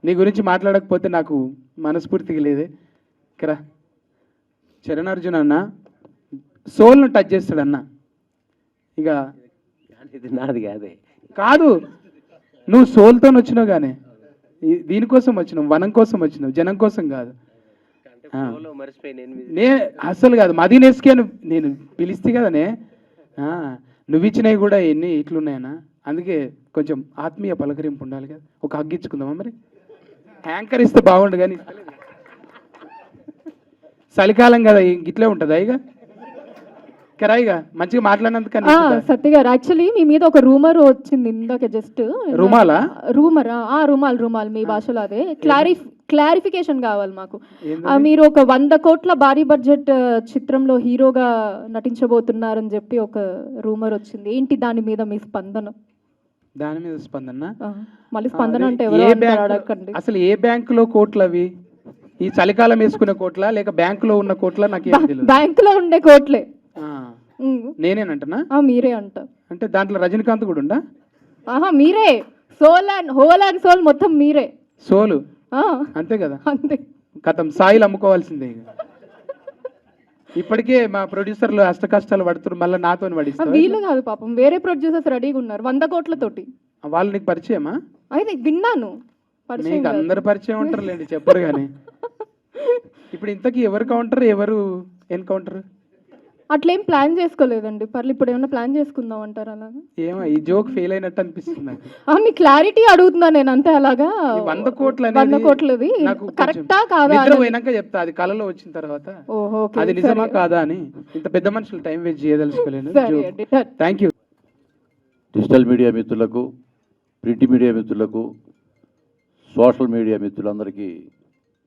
నీ గురించి మాట్లాడకపోతే నాకు మనస్ఫూర్తిగా లేదే. ఇక్కడ చరణార్జున్ అన్న సోల్ను టచ్ చేస్తాడన్న. ఇక
నాది కాదే
కాదు, నువ్వు సోల్తో వచ్చినావు, కానీ దీనికోసం వచ్చినావు, వనం కోసం వచ్చినావు, జనం కోసం కాదు. ఆ.
ఫ్లోలో మర్చిపోయిన 8
నే అసలు కాదు మదీనేస్కి అని నేను పిలిస్తే కదనే ఆ, నువ్వు ఇచ్చినవి కూడా ఎన్ని ఇట్లున్నాయనా, అందుకే కొంచెం ఆత్మీయ పలకరింపు ఉండాలి కదా, ఒక హగ్ ఇచ్చుకుందామా మరి, హ్యాంకర్ ఇస్తే బాగుండు కానీ ఇస్తలేదు. చలికాలం కదా ఇట్లే ఉంటుందా ఇక కెరాయిగా మంచిగా మాట్లాడినందుకు
సత్య గారు యాక్చువల్లీ మీ మీద ఒక రూమర్ వచ్చింది ఇందాక జస్ట్.
రుమాలా?
రూమర్ రుమాల్ మీ భాషలో అదే క్లారిఫికేషన్ కావాలి మాకు.
ఏందది?
మీరు ఒక 100 కోట్ల భారీ బడ్జెట్ చిత్రంలో హీరోగా నటించబోతున్నారని చెప్పి ఒక రూమర్ వచ్చింది. ఏంటి దాని మీద మీ స్పందన?
దాని మీద స్పందన
మళ్ళీ స్పందన
అదే,
అంటే
ఏ
ఎవరో అంటారు,
బ్యాంకు-
అడగండి.
అసలు ఏ బ్యాంకులో కోట్లు అవి? ఈ చలికాలం వేసుకునే కోట్ల లేక బ్యాంకులో ఉన్న కోట్ల నాకు ఏం తెలియదు.
బ్యాంకులో ఉండే కోట్లే.
ఆ,
ఉమ్.
నేనేనంటనా?
మీరే అంట.
అంటే దాంట్లో రజనీకాంత్ కూడా ఉందా?
మీరే హోల్ అండ్ సోల్ మొత్తం మీరే.
సోలు
ఆ,
అంతే కదా,
అంతే.
కథం సాయిలు అమ్ముకోవాల్సిందే ఇక. ఇప్పటికే మా ప్రొడ్యూసర్లు అష్ట కష్టాలు పడుతున్నారు, మళ్ళీ నాతో పడిస్తారు.
వీళ్ళు కాదు పాపం, వేరే ప్రొడ్యూసర్స్ రెడీగా ఉన్నారు 100 కోట్లతోటి.
వాళ్ళు నీకు పరిచయమా?
అయితే విన్నాను, పరిచయం
మీకు
కాదు.
అందరు పరిచయం ఉంటారు లేండి, చెప్పరు కానీ. ఇప్పుడు ఇంతకీ ఎవరు కౌంటర్ ఎవరు ఎన్కౌంటర్?
అట్లేం ప్లాన్ చేసుకోలేదండి. పర్లేదు, ఇప్పుడు ఏమైనా ప్లాన్ చేసుకుందాం అంటారు అలాగా?
ఏమో ఈ జోక్ ఫెయిల్ అయినట్టు అనిపిస్తుంది నాకు.
మీ క్లారిటీ అడుగుతున్నా నేను, అంతే. అలాగా
ఈ 100 కోట్లు
100 కోట్లది
నాకు
కరెక్టా కాదా
నిద్ర
అనేది.
పోయినాక చెప్తా, అది కళలో వచ్చిన తర్వాత
ఓహో, ఓకే,
అది నిజమా
సరే.
కాదా అని. ఇంత పెద్ద మనుషులు టైం వేస్ట్ చేయదలుచుకోలేను.
సరే అండి, సరే.
Thank you.
డిజిటల్ మీడియా మిత్రులకు, ప్రింట్ మీడియా మిత్రులకు, సోషల్ మీడియా మిత్రులందరికీ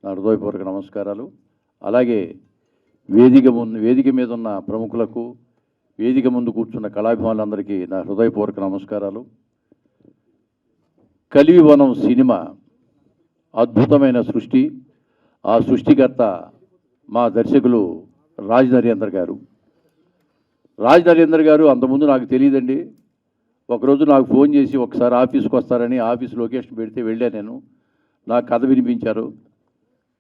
నా హృదయపూర్వక నమస్కారాలు. అలాగే వేదిక మీద ఉన్న ప్రముఖులకు, వేదిక ముందు కూర్చున్న కళాభిమానులందరికీ నా హృదయపూర్వక నమస్కారాలు. కలివివనం సినిమా అద్భుతమైన సృష్టి. ఆ సృష్టికర్త మా దర్శకులు రాజ్ నరేందర్ గారు. రాజ్ నరేందర్ గారు అంతకుముందు నాకు తెలియదండి. ఒకరోజు నాకు ఫోన్ చేసి ఒకసారి ఆఫీస్కి వస్తారని ఆఫీస్ లొకేషన్ పెడితే వెళ్ళా. నేను నాకు కథ వినిపించారు.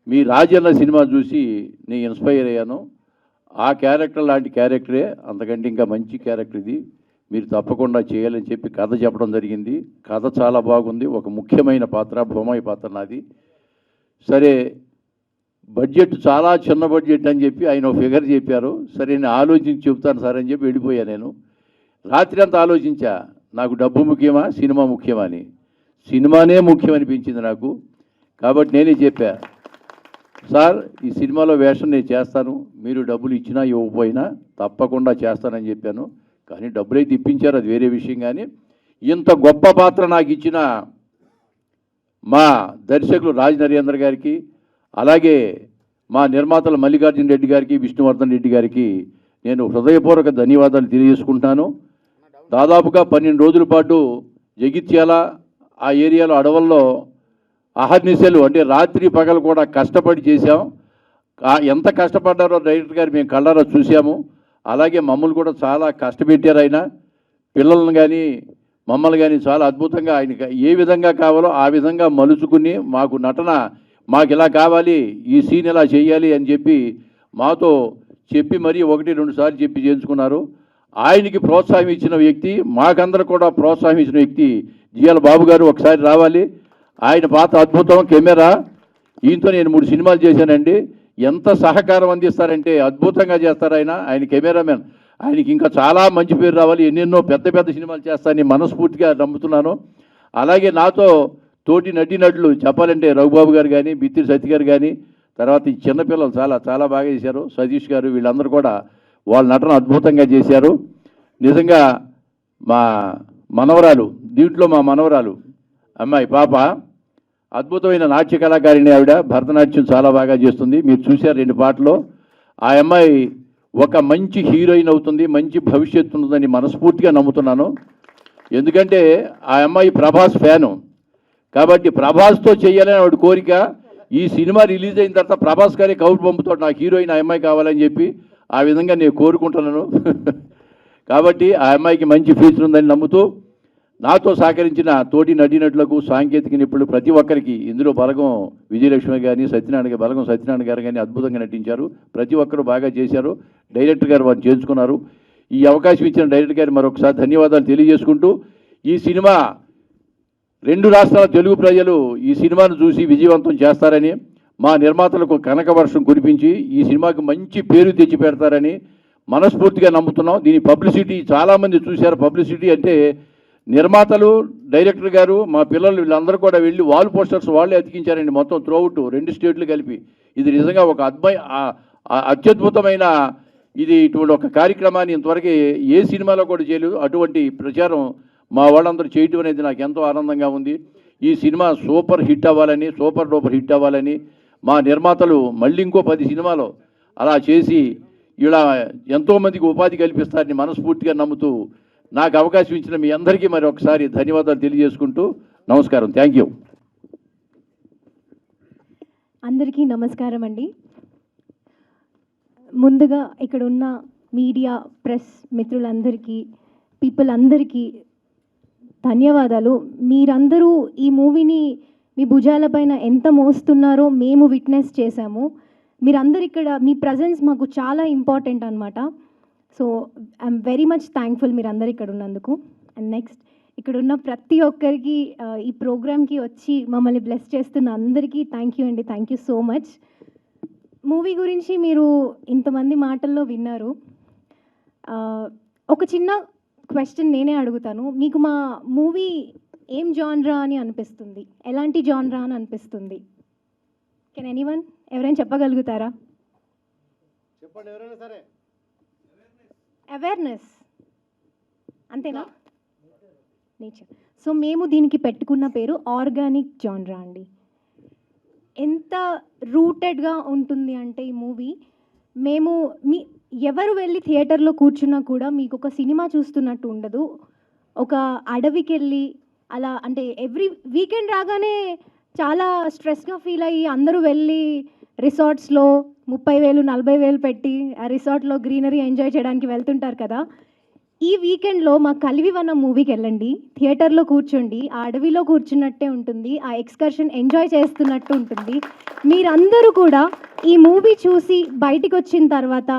మీ రాజన్న సినిమా చూసి నేను ఇన్స్పైర్ అయ్యాను. ఆ క్యారెక్టర్ లాంటి క్యారెక్టరే, అంతకంటే ఇంకా మంచి క్యారెక్టర్ ఇది, మీరు తప్పకుండా చేయాలని చెప్పి కథ చెప్పడం జరిగింది. కథ చాలా బాగుంది. ఒక ముఖ్యమైన పాత్ర, భూమాయి పాత్ర నాది. సరే, బడ్జెట్ చాలా చిన్న బడ్జెట్ అని చెప్పి ఆయన ఒక ఫిగర్ చెప్పారు. సరే, నేను ఆలోచించి చెప్తాను సార్ అని చెప్పి వెళ్ళిపోయా. నేను రాత్రి అంతా ఆలోచించా, నాకు డబ్బు ముఖ్యమా సినిమా ముఖ్యమా అని. సినిమానే ముఖ్యమనిపించింది నాకు. కాబట్టి నేనే చెప్పా, సార్ ఈ సినిమాలో వేషం నేను చేస్తాను, మీరు డబ్బులు ఇచ్చినా ఇవ్వకపోయినా తప్పకుండా చేస్తానని చెప్పాను. కానీ డబ్బులు అయితే ఇప్పించారు, అది వేరే విషయం. కానీ ఇంత గొప్ప పాత్ర నాకు ఇచ్చిన మా దర్శకులు రాజ్ నరేందర్ గారికి, అలాగే మా నిర్మాతలు మల్లికార్జున రెడ్డి గారికి, విష్ణువర్ధన్ రెడ్డి గారికి నేను హృదయపూర్వక ధన్యవాదాలు తెలియజేసుకుంటాను. దాదాపుగా 12 రోజుల పాటు జగిత్యాల ఆ ఏరియాలో అడవుల్లో అహర్నిశలు అంటే రాత్రి పగలు కూడా కష్టపడి చేశాం. ఎంత కష్టపడ్డారో డైరెక్టర్ గారు మేము కళ్ళారా చూసాము. అలాగే మమ్మల్ని కూడా చాలా కష్టపెట్టారు ఆయన. పిల్లలను కానీ మమ్మల్ని కానీ చాలా అద్భుతంగా ఆయన ఏ విధంగా కావాలో ఆ విధంగా మలుచుకుని మాకు నటన, మాకు ఇలా కావాలి, ఈ సీన్ ఇలా చేయాలి అని చెప్పి మాతో చెప్పి మరీ 1-2 సార్లు చెప్పి చేయించుకున్నారు. ఆయనకి ప్రోత్సాహం ఇచ్చిన వ్యక్తి, మాకందరూ కూడా ప్రోత్సాహం ఇచ్చిన వ్యక్తి జిఎల్ బాబు గారు. ఒకసారి రావాలి. ఆయన పాత్ర అద్భుతం. కెమెరా, ఈయనతో నేను 3 సినిమాలు చేశానండి. ఎంత సహకారం అందిస్తారంటే అద్భుతంగా చేస్తారు ఆయన. ఆయన కెమెరామెన్. ఆయనకి ఇంకా చాలా మంచి పేరు రావాలి, ఎన్నెన్నో పెద్ద పెద్ద సినిమాలు చేస్తానని మనస్ఫూర్తిగా నమ్ముతున్నాను. అలాగే నాతో తోటి నటీనటులు చెప్పాలంటే రఘుబాబు గారు కానీ, బిత్తిరి సత్య గారు కానీ, తర్వాత ఈ చిన్నపిల్లలు చాలా చాలా బాగా చేశారు. సతీష్ గారు, వీళ్ళందరూ కూడా వాళ్ళ నటన అద్భుతంగా చేశారు. నిజంగా మా మనవరాలు, దీంట్లో మా మనవరాలు అమ్మాయి పాప అద్భుతమైన నాట్య కళాకారిణి. ఆవిడ భరతనాట్యం చాలా బాగా చేస్తుంది. మీరు చూశారు 2 పాటల్లో. ఆ అమ్మాయి ఒక మంచి హీరోయిన్ అవుతుంది, మంచి భవిష్యత్తు ఉంటుందని మనస్ఫూర్తిగా నమ్ముతున్నాను. ఎందుకంటే ఆ అమ్మాయి ప్రభాస్ ఫ్యాను. కాబట్టి ప్రభాస్తో చేయాలని ఆవిడ కోరిక. ఈ సినిమా రిలీజ్ అయిన తర్వాత ప్రభాస్ గారి కౌలు పంపుతాడు, నాకు హీరోయిన్ ఆ అమ్మాయి కావాలని చెప్పి. ఆ విధంగా నేను కోరుకుంటున్నాను. కాబట్టి ఆ అమ్మాయికి మంచి ఫ్యూచర్ ఉందని నమ్ముతూ, నాతో సహకరించిన తోటి నటీనటులకు, సాంకేతిక నిపుణులు ప్రతి ఒక్కరికి, ఇందులో బలగం విజయలక్ష్మి కానీ, బలగం సత్యనారాయణ గారు కానీ అద్భుతంగా నటించారు. ప్రతి ఒక్కరు బాగా చేశారు. డైరెక్టర్ గారు వారు చేర్చుకున్నారు. ఈ అవకాశం ఇచ్చిన డైరెక్టర్ గారు మరొకసారి ధన్యవాదాలు తెలియజేసుకుంటూ, ఈ సినిమా 2 రాష్ట్రాల తెలుగు ప్రజలు ఈ సినిమాను చూసి విజయవంతం చేస్తారని,
మా నిర్మాతలకు కనక వర్షం కురిపించి ఈ సినిమాకి మంచి పేరు తెచ్చి పెడతారని మనస్ఫూర్తిగా నమ్ముతున్నాం. దీని పబ్లిసిటీ చాలామంది చూశారు. పబ్లిసిటీ అంటే నిర్మాతలు, డైరెక్టర్ గారు, మా పిల్లలు వీళ్ళందరూ కూడా వెళ్ళి వాల్ పోస్టర్స్ వాళ్ళే అతికించారండి మొత్తం త్రూఅవుట్ 2 స్టేట్లు కలిపి. ఇది నిజంగా ఒక అత్యద్భుతమైన ఇది. ఇటువంటి ఒక కార్యక్రమాన్ని ఇంతవరకు ఏ సినిమాలో కూడా చేయలేదు. అటువంటి ప్రచారం మా వాళ్ళందరూ చేయటం అనేది నాకు ఎంతో ఆనందంగా ఉంది. ఈ సినిమా సూపర్ హిట్ అవ్వాలని, సూపర్ డూపర్ హిట్ అవ్వాలని మా నిర్మాతలు మళ్ళీ ఇంకో 10 సినిమాలు అలా చేసి ఇలా ఎంతోమందికి ఉపాధి కల్పిస్తారని మనస్ఫూర్తిగా నమ్ముతూ నాకు అవకాశం ఇచ్చిన మీ అందరికీ మరి ఒకసారి ధన్యవాదాలు తెలియజేసుకుంటూ నమస్కారం. Thank you.
అందరికీ నమస్కారం అండి. ముందుగా ఇక్కడ ఉన్న మీడియా, ప్రెస్ మిత్రులందరికీ, పీపుల్ అందరికీ ధన్యవాదాలు. మీరందరూ ఈ మూవీని మీ భుజాలపైన ఎంత మోస్తున్నారో మేము విట్నెస్ చేశాము. మీరందరు ఇక్కడ, మీ ప్రజెన్స్ మాకు చాలా ఇంపార్టెంట్ అనమాట. So I'm very much thankful మీరందరూ ఇక్కడ ఉన్నందుకు. అండ్ నెక్స్ట్, ఇక్కడ ఉన్న ప్రతి ఒక్కరికి, ఈ ప్రోగ్రామ్కి వచ్చి మమ్మల్ని బ్లెస్ చేస్తున్న అందరికీ థ్యాంక్ యూ అండి. Thank you so much. Movie గురించి మీరు ఇంతమంది మాటల్లో విన్నారు. ఒక చిన్న క్వశ్చన్ నేనే అడుగుతాను. మీకు మా మూవీ ఏం జాన్రా అని అనిపిస్తుంది? ఎలాంటి జాన్రా అని అనిపిస్తుంది? కెన్ ఎనీవన్, ఎవరైనా చెప్పగలుగుతారా?
చెప్పండి ఎవరైనా సరే.
అవేర్నెస్ అంతేనా? నేచర్. సో మేము దీనికి పెట్టుకున్న పేరు ఆర్గానిక్ జాన్రా అండి. ఎంత రూటెడ్గా ఉంటుంది అంటే ఈ మూవీ, మేము ఎవరు వెళ్ళి థియేటర్లో కూర్చున్నా కూడా మీకు ఒక సినిమా చూస్తున్నట్టు ఉండదు. ఒక అడవికి వెళ్ళి అలా, అంటే ఎవ్రీ వీకెండ్ రాగానే చాలా స్ట్రెస్గా ఫీల్ అయ్యి అందరూ వెళ్ళి రిసార్ట్స్లో 30,000 40,000 పెట్టి ఆ రిసార్ట్లో గ్రీనరీ ఎంజాయ్ చేయడానికి వెళ్తుంటారు కదా. ఈ వీకెండ్లో మా కలివివనం మూవీకి వెళ్ళండి, థియేటర్లో కూర్చోండి, ఆ అడవిలో కూర్చున్నట్టే ఉంటుంది, ఆ ఎక్స్కర్షన్ ఎంజాయ్ చేస్తున్నట్టు ఉంటుంది. మీరందరూ కూడా ఈ మూవీ చూసి బయటికి వచ్చిన తర్వాత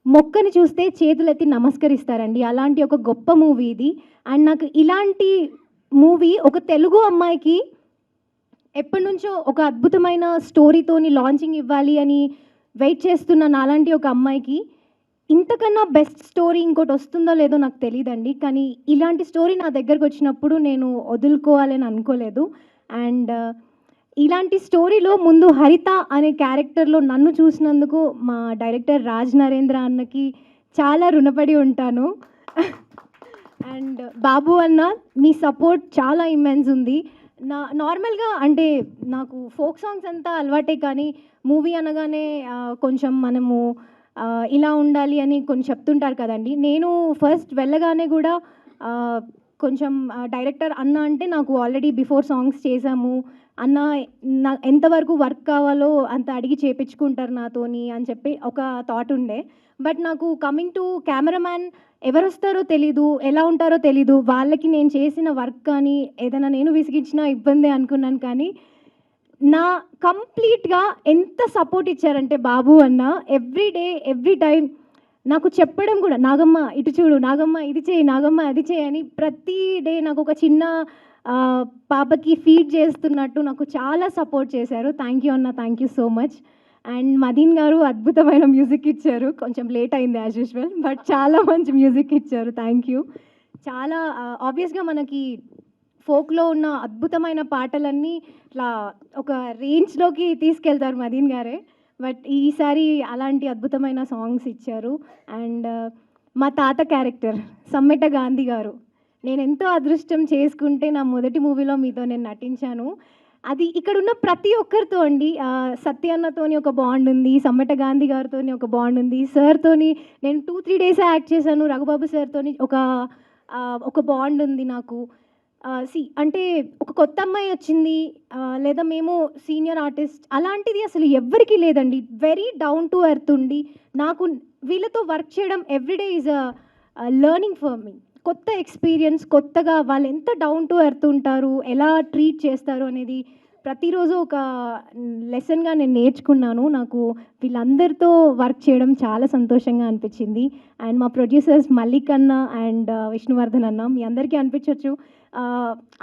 మొక్కని చూస్తే చేతులెత్తి నమస్కరిస్తారండి. అలాంటి ఒక గొప్ప మూవీ ఇది. అండ్ నాకు ఇలాంటి మూవీ, ఒక తెలుగు అమ్మాయికి ఎప్పటి నుంచో ఒక అద్భుతమైన స్టోరీతోని లాంచింగ్ ఇవ్వాలి అని వెయిట్ చేస్తున్న నాలాంటి ఒక అమ్మాయికి ఇంతకన్నా బెస్ట్ స్టోరీ ఇంకోటి వస్తుందో లేదో నాకు తెలియదండి. కానీ ఇలాంటి స్టోరీ నా దగ్గరకు వచ్చినప్పుడు నేను వదులుకోవాలని అనుకోలేదు. అండ్ ఇలాంటి స్టోరీలో ముందు హరిత అనే క్యారెక్టర్లో నన్ను చూసినందుకు మా డైరెక్టర్ రాజ్ నరేంద్ర అన్నకి చాలా రుణపడి ఉంటాను. అండ్ బాబు అన్న, మీ సపోర్ట్ చాలా ఇమ్మెన్స్ ఉంది. నార్మల్గా అంటే నాకు ఫోక్ సాంగ్స్ అంతా అలవాటే, కానీ మూవీ అనగానే కొంచెం మనము ఇలా ఉండాలి అని కొంచెం చెప్తుంటారు కదండి. నేను ఫస్ట్ వెళ్ళగానే కూడా కొంచెం డైరెక్టర్ అన్న అంటే నాకు ఆల్రెడీ బిఫోర్ సాంగ్స్ చేశాము అన్న, నా ఎంతవరకు వర్క్ కావాలో అంత అడిగి చేపించుకుంటారు నాతోని అని చెప్పి ఒక థాట్ ఉండే. బట్ నాకు కమింగ్ టు కెమెరామ్యాన్, ఎవరు వస్తారో తెలీదు, ఎలా ఉంటారో తెలీదు, వాళ్ళకి నేను చేసిన వర్క్ కానీ ఏదైనా నేను విసిగించినా ఇబ్బంది అనుకున్నాను. కానీ నా కంప్లీట్గా ఎంత సపోర్ట్ ఇచ్చారంటే బాబు అన్న, ఎవ్రీ డే ఎవ్రీ టైం నాకు చెప్పడం కూడా, నాగమ్మ ఇటు చూడు, నాగమ్మ ఇది చేయి, నాగమ్మ అది చేయి అని ప్రతి డే నాకు ఒక చిన్న పాపకి ఫీడ్ చేస్తున్నట్టు నాకు చాలా సపోర్ట్ చేశారు. థ్యాంక్ యూ అన్న, thank you so much. And Madeen గారు అద్భుతమైన మ్యూజిక్ ఇచ్చారు. కొంచెం లేట్ అయింది యాజ్ యూజువల్, బట్ చాలా మంచి మ్యూజిక్ ఇచ్చారు. Thank you. చాలా ఆబ్వియస్గా మనకి ఫోక్లో ఉన్న అద్భుతమైన పాటలన్నీ ఇట్లా ఒక రేంజ్లోకి తీసుకెళ్తారు మదీన్ గారే. బట్ ఈసారి అలాంటి అద్భుతమైన సాంగ్స్ ఇచ్చారు. అండ్ మా తాత క్యారెక్టర్ సమ్మెట గాంధీ గారు, నేను ఎంతో అదృష్టం చేసుకుంటే నా మొదటి మూవీలో మీతో నేను నటించాను. అది ఇక్కడ ఉన్న ప్రతి ఒక్కరితో అండి, సత్య అన్నతోని ఒక బాండ్ ఉంది, సమ్మెట గాంధీ గారితోని ఒక బాండ్ ఉంది, సార్తోని నేను 2-3 డేస్ యాక్ట్ చేశాను, రఘుబాబు సార్తోని ఒక బాండ్ ఉంది నాకు. అంటే ఒక కొత్త అమ్మాయి వచ్చింది లేదా మేము సీనియర్ ఆర్టిస్ట్ అలాంటిది అసలు ఎవ్వరికీ లేదండి. వెరీ డౌన్ టు ఎర్త్ ఉండి నాకు వీళ్ళతో వర్క్ చేయడం everyday is a learning for me. కొత్త ఎక్స్పీరియన్స్, కొత్తగా వాళ్ళు ఎంత డౌన్ టు ఎర్త్ ఉంటారు, ఎలా ట్రీట్ చేస్తారు అనేది ప్రతిరోజు ఒక లెసన్గా నేను నేర్చుకున్నాను. నాకు వీళ్ళందరితో వర్క్ చేయడం చాలా సంతోషంగా అనిపించింది. అండ్ మా ప్రొడ్యూసర్స్ మల్లిక్ అన్న అండ్ విష్ణువర్ధన్ అన్న, మీ అందరికీ అనిపించవచ్చు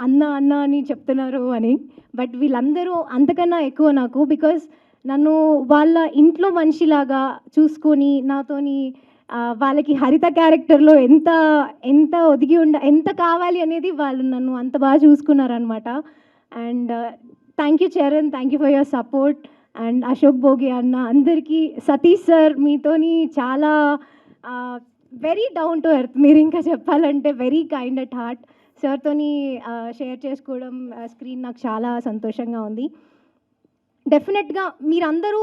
అన్న అన్న అని చెప్తున్నారు అని, బట్ వీళ్ళందరూ అంతకన్నా ఎక్కువ నాకు. బికాజ్ నన్ను వాళ్ళ ఇంట్లో మనిషిలాగా చూసుకొని నాతోని వాళ్ళకి హరిత క్యారెక్టర్లో ఎంత ఎంత ఒదిగి ఎంత కావాలి అనేది వాళ్ళు నన్ను అంత బాగా చూసుకున్నారనమాట. And thank you Charan, thank you for your support. And Ashok Bhogi అన్న, అందరికీ, సతీష్ సార్ మీతోని చాలా వెరీ డౌన్ టు ఎర్త్, మీరు ఇంకా చెప్పాలంటే వెరీ కైండ్ అట్ హార్ట్. సార్తోని షేర్ చేసుకోవడం స్క్రీన్ నాకు చాలా సంతోషంగా ఉంది. డెఫినెట్గా మీరందరూ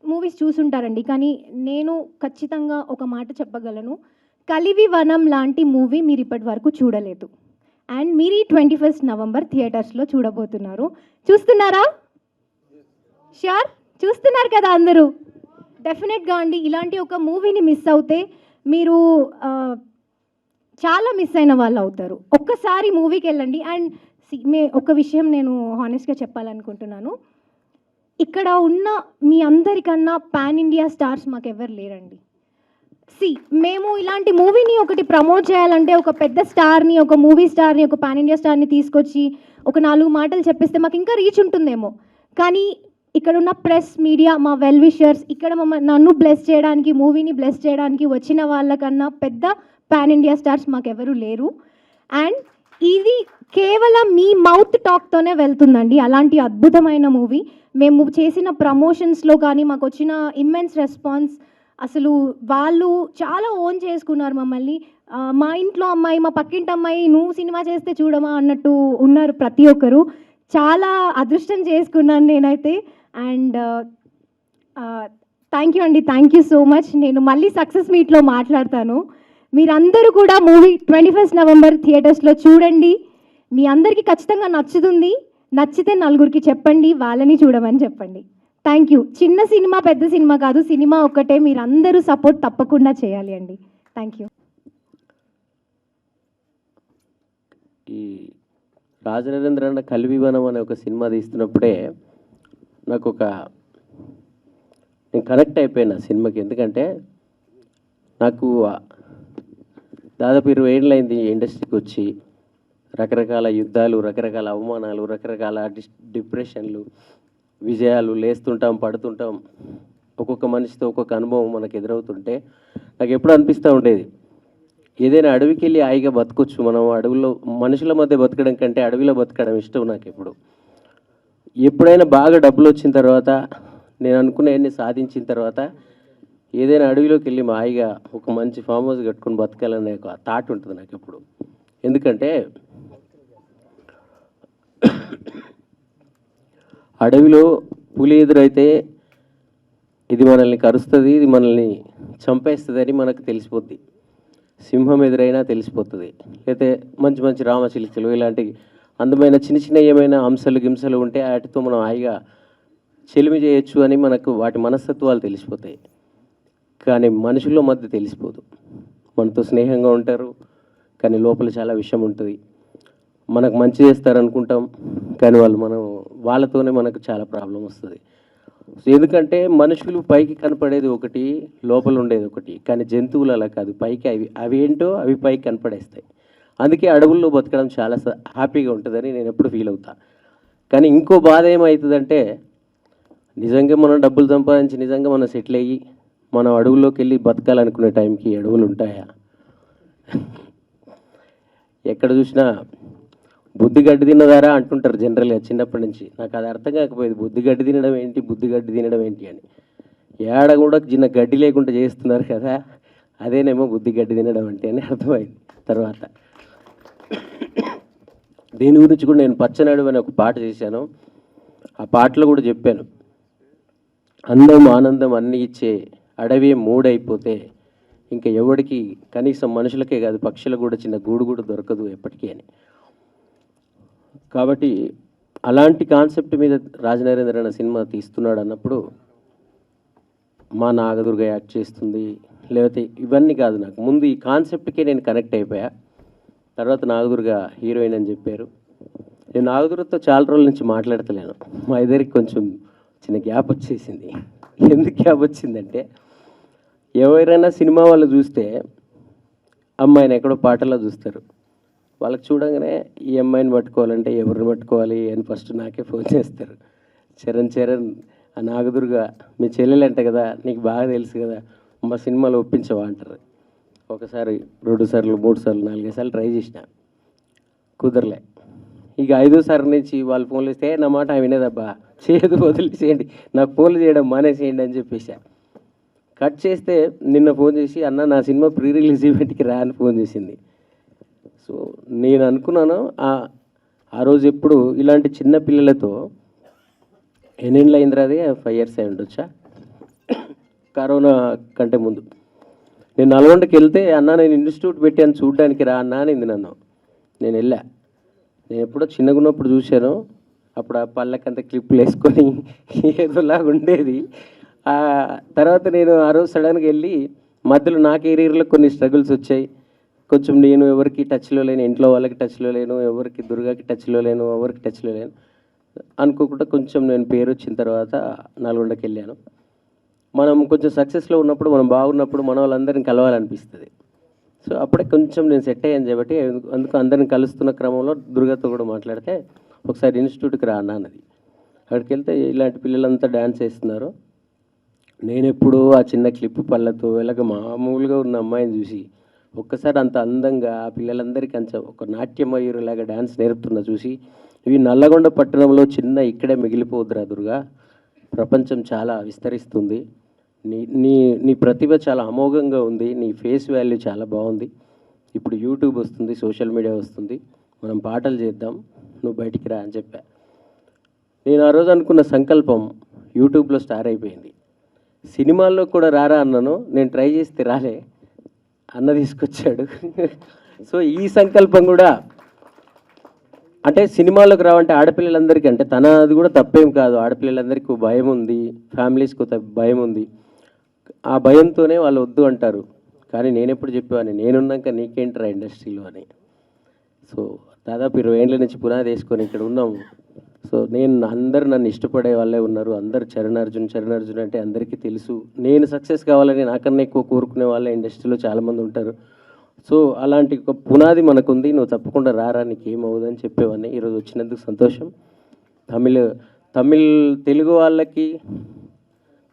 మూవీస్ చూసుంటారండి, కానీ నేను ఖచ్చితంగా ఒక మాట చెప్పగలను, కలివి వనం లాంటి మూవీ మీరు ఇప్పటి వరకు చూడలేదు. అండ్ మీరు ఈ 21 నవంబర్ థియేటర్స్లో చూడబోతున్నారు. చూస్తున్నారా? ష్యూర్ చూస్తున్నారు కదా అందరూ? డెఫినెట్గా అండి, ఇలాంటి ఒక మూవీని మిస్ అవుతే మీరు చాలా మిస్ అయిన వాళ్ళు అవుతారు. ఒక్కసారి మూవీకి వెళ్ళండి. అండ్ ఒక విషయం నేను హానెస్ట్గా చెప్పాలనుకుంటున్నాను, ఇక్కడ ఉన్న మీ అందరికన్నా పాన్ ఇండియా స్టార్స్ మాకెవ్వరు లేరండి. మేము ఇలాంటి మూవీని ఒకటి ప్రమోట్ చేయాలంటే ఒక పెద్ద స్టార్ని, ఒక మూవీ స్టార్ని, ఒక పాన్ ఇండియా స్టార్ని తీసుకొచ్చి ఒక 4 మాటలు చెప్పిస్తే మాకు ఇంకా రీచ్ ఉంటుందేమో. కానీ ఇక్కడ ఉన్న ప్రెస్, మీడియా, మా వెల్ విషర్స్, ఇక్కడ నన్ను బ్లెస్ చేయడానికి, మూవీని బ్లెస్ చేయడానికి వచ్చిన వాళ్ళకన్నా పెద్ద పాన్ ఇండియా స్టార్స్ మాకెవరూ లేరు. అండ్ ఇది కేవలం మీ మౌత్ టాక్తోనే వెళ్తుందండి. అలాంటి అద్భుతమైన మూవీ. మేము చేసిన ప్రమోషన్స్లో కానీ మాకు వచ్చిన ఇమ్మెన్స్ రెస్పాన్స్, అసలు వాళ్ళు చాలా ఓన్ చేసుకున్నారు మమ్మల్ని. మా ఇంట్లో అమ్మాయి, మా పక్కింటి అమ్మాయి, నువ్వు సినిమా చేస్తే చూడమా అన్నట్టు ఉన్నారు ప్రతి ఒక్కరు. చాలా అదృష్టం చేసుకున్నాను నేనైతే. అండ్ థ్యాంక్ యూ అండి, థ్యాంక్ యూ సో మచ్. నేను మళ్ళీ సక్సెస్ మీట్లో మాట్లాడతాను. మీరందరూ కూడా మూవీ 21 నవంబర్ థియేటర్స్లో చూడండి. మీ అందరికీ ఖచ్చితంగా నచ్చుతుంది. నచ్చితే నలుగురికి చెప్పండి, వాళ్ళని చూడమని చెప్పండి. Thank you. చిన్న సినిమా పెద్ద సినిమా కాదు, సినిమా ఒక్కటే. మీరందరూ సపోర్ట్ తప్పకుండా చేయాలి అండి. Thank you.
ఈ రాజనరేంద్ర కలివివనం అనే ఒక సినిమా తీస్తున్నప్పుడే నేను కనెక్ట్ అయిపోయాను ఆ సినిమాకి. ఎందుకంటే నాకు దాదాపు 20 ఏళ్ళైంది ఇండస్ట్రీకి వచ్చి. రకరకాల యుద్ధాలు, రకరకాల అవమానాలు, రకరకాల డిప్రెషన్లు, విజయాలు, లేస్తుంటాం, పడుతుంటాం. ఒక్కొక్క మనిషితో ఒక్కొక్క అనుభవం మనకు ఎదురవుతుంటే నాకు ఎప్పుడు అనిపిస్తూ ఉండేది, ఏదైనా అడవికి వెళ్ళి హాయిగా బతకొచ్చు మనం. అడవిలో మనుషుల మధ్య బతకడం కంటే అడవిలో బతకడం ఇష్టం నాకు ఎప్పుడు. ఎప్పుడైనా బాగా డబ్బులు వచ్చిన తర్వాత, నేను అనుకునేవన్నీ సాధించిన తర్వాత ఏదైనా అడవిలోకి వెళ్ళి హాయిగా ఒక మంచి ఫామ్ హౌస్ కట్టుకొని బతకాలనే ఒక థాట్ ఉంటుంది నాకు ఎప్పుడు. ఎందుకంటే అడవిలో పులి ఎదురైతే ఇది మనల్ని కరుస్తుంది, ఇది మనల్ని చంపేస్తుంది అని మనకు తెలిసిపోద్ది. సింహం ఎదురైనా తెలిసిపోతుంది. అయితే మంచి మంచి రామచిలుకలు ఇలాంటి అందమైన చిన్న చిన్న ఏమైనా అంశాలు గింసలు ఉంటే వాటితో మనం హాయిగా చెలిమి చేయొచ్చు అని మనకు వాటి మనస్తత్వాలు తెలిసిపోతాయి. కానీ మనుషుల మధ్య తెలిసిపోదు. మనతో స్నేహంగా ఉంటారు, కానీ లోపల చాలా విషయం ఉంటుంది. మనకు మంచి చేస్తారనుకుంటాం, కానీ వాళ్ళతోనే మనకు చాలా ప్రాబ్లం వస్తుంది. ఎందుకంటే మనుషులు పైకి కనపడేది ఒకటి, లోపల ఉండేది ఒకటి. కానీ జంతువులు అలా కాదు, పైకి అవి ఏంటో అవి పైకి కనపడేస్తాయి. అందుకే అడవుల్లో బతకడం చాలా హ్యాపీగా ఉంటుందని నేను ఎప్పుడు ఫీల్ అవుతా. కానీ ఇంకో బాధ ఏమవుతుందంటే, నిజంగా మనం డబ్బులు సంపాదించి నిజంగా మనం సెటిల్ అయ్యి మనం అడవుల్లోకి వెళ్ళి బతకాలనుకునే టైంకి అడవులు ఉంటాయా? ఎక్కడ చూసినా బుద్ధి గడ్డి తిన్నదారా అంటుంటారు జనరల్గా. చిన్నప్పటి నుంచి నాకు అది అర్థం కాకపోయేది, బుద్ధి గడ్డి తినడం ఏంటి, బుద్ధి గడ్డి తినడం ఏంటి అని. ఏడ కూడా చిన్న గడ్డి లేకుండా చేస్తున్నారు కదా, అదేనేమో బుద్ధి గడ్డి తినడం అంటే అని అర్థమైంది తర్వాత. దీని గురించి కూడా నేను పచ్చనడు అని ఒక పాట చేశాను. ఆ పాటలో కూడా చెప్పాను, అందం ఆనందం అన్నీ ఇచ్చే అడవి మూడైపోతే ఇంకా ఎవరికి, కనీసం మనుషులకే కాదు పక్షులకు కూడా చిన్న గూడు కూడా దొరకదు ఎప్పటికీ అని. కాబట్టి అలాంటి కాన్సెప్ట్ మీద రాజనరేంద్ర అన్న సినిమా తీస్తున్నాడు అన్నప్పుడు మా నాగదుర్గ యాక్ట్ చేస్తుంది లేకపోతే ఇవన్నీ కాదు, నాకు ముందు ఈ కాన్సెప్ట్కే నేను కనెక్ట్ అయిపోయా. తర్వాత నాగదుర్గ హీరోయిన్ అని చెప్పారు. నేను నాగదుర్గతో చాలా రోజుల నుంచి మాట్లాడతలేను. మా ఇద్దరికి కొంచెం చిన్న గ్యాప్ వచ్చేసింది. ఎందుకు గ్యాప్ వచ్చిందంటే, ఎవరైనా సినిమా వాళ్ళు చూస్తే అమ్మాయిని ఎక్కడో పాటల్లో చూస్తారు. వాళ్ళకి చూడంగానే ఈ అమ్మాయిని పట్టుకోవాలంటే ఎవరిని పట్టుకోవాలి అని ఫస్ట్ నాకే ఫోన్ చేస్తారు. చరణ్ ఆ నాగదుర్గ మీ చెల్లెలంట కదా, నీకు బాగా తెలుసు కదా, మా సినిమాలో ఒప్పించవా అంటారు. ఒకసారి 2 సార్లు 3 సార్లు 4 సార్లు ట్రై చేసిన, కుదరలే. ఇక 5వ సారి నుంచి వాళ్ళు ఫోన్లు ఇస్తే నా మాట వినేదబ్బా, చేయదు వదిలేసేయండి, నాకు ఫోన్లు చేయడం మానేసేయండి అని చెప్పేసా. కట్ చేస్తే నిన్న ఫోన్ చేసి, అన్న నా సినిమా ప్రీ రిలీజ్ ఈవెంట్కి రా అని ఫోన్ చేసింది. సో నేను అనుకున్నాను ఆ రోజు ఎప్పుడు ఇలాంటి చిన్న పిల్లలతో ఎన్నేళ్ళు అయిందిరా, అది 5 years అయి ఉండొచ్చా, కరోనా కంటే ముందు. నేను నల్గొండకి వెళ్తే, అన్న నేను ఇన్స్టిట్యూట్ పెట్టాను చూడడానికి రా అన్న అనింది నన్ను. నేను వెళ్ళా. నేను ఎప్పుడో చిన్నగా ఉన్నప్పుడు చూశాను, అప్పుడు ఆ పళ్ళకంతా క్లిప్లు వేసుకొని ఏదోలాగా ఉండేది. తర్వాత నేను ఆ రోజు సడన్గా వెళ్ళి, మధ్యలో నా కెరీర్లో కొన్ని స్ట్రగుల్స్ వచ్చాయి. కొంచెం నేను ఎవరికి టచ్లో లేను, ఇంట్లో వాళ్ళకి టచ్లో లేను, ఎవరికి దుర్గాకి టచ్లో లేను, ఎవరికి టచ్లో లేను అనుకోకుండా కొంచెం నేను పేరు వచ్చిన తర్వాత నల్గొండకి వెళ్ళాను. మనం కొంచెం సక్సెస్లో ఉన్నప్పుడు, మనం బాగున్నప్పుడు మన వాళ్ళందరిని కలవాలనిపిస్తుంది. సో అప్పుడే కొంచెం నేను సెట్ అయ్యాను కాబట్టి అందుకు అందరిని కలుస్తున్న క్రమంలో దుర్గాతో కూడా మాట్లాడితే, ఒకసారి ఇన్స్టిట్యూట్కి రా అన్న అన్నది. అక్కడికి వెళ్తే ఇలాంటి పిల్లలంతా డ్యాన్స్ వేస్తున్నారు. నేను ఎప్పుడూ ఆ చిన్న క్లిప్ పళ్ళతో ఇలాగ మామూలుగా ఉన్న అమ్మాయిని చూసి, ఒక్కసారి అంత అందంగా ఆ పిల్లలందరికీ ఒక నాట్యమయూరులాగా డ్యాన్స్ నేర్పుతున్నా చూసి, ఇవి నల్లగొండ పట్టణంలో చిన్న ఇక్కడే మిగిలిపోద్దురా దుర్గా, ప్రపంచం చాలా విస్తరిస్తుంది, నీ ప్రతిభ చాలా అమోఘంగా ఉంది, నీ ఫేస్ వాల్యూ చాలా బాగుంది, ఇప్పుడు యూట్యూబ్ వస్తుంది, సోషల్ మీడియా వస్తుంది, మనం పాటలు చేద్దాం, నువ్వు బయటికి రా అని చెప్పా. నేను ఆ రోజు అనుకున్న సంకల్పం యూట్యూబ్లో స్టార్ అయిపోయింది. సినిమాల్లో కూడా రారా అన్నాను, నేను ట్రై చేస్తే రాలే, అన్న తీసుకొచ్చాడు. సో ఈ సంకల్పం కూడా అంటే సినిమాల్లోకి రావంటే ఆడపిల్లలందరికీ, అంటే తనది కూడా తప్పేం కాదు, ఆడపిల్లలందరికీ భయం ఉంది, ఫ్యామిలీస్కు భయం ఉంది, ఆ భయంతోనే వాళ్ళు వద్దు అంటారు. కానీ నేను ఎప్పుడు చెప్పేవాడిని, నేనున్నాక నీకేంటరా ఇండస్ట్రీలో అని. సో దాదాపు 20 ఏళ్ళ నుంచి పునాది వేసుకొని ఇక్కడ ఉన్నాము. సో అందరు నన్ను ఇష్టపడే వాళ్ళే ఉన్నారు, అందరు చరణ్ అర్జున్ అంటే అందరికీ తెలుసు. నేను సక్సెస్ కావాలని నాకన్నా ఎక్కువ కోరుకునే వాళ్ళే ఇండస్ట్రీలో చాలామంది ఉంటారు. సో అలాంటి ఒక పునాది మనకుంది, నువ్వు తప్పకుండా రారా, నీకేమవుదని చెప్పేవాడిని. ఈరోజు వచ్చినందుకు సంతోషం. తెలుగు వాళ్ళకి,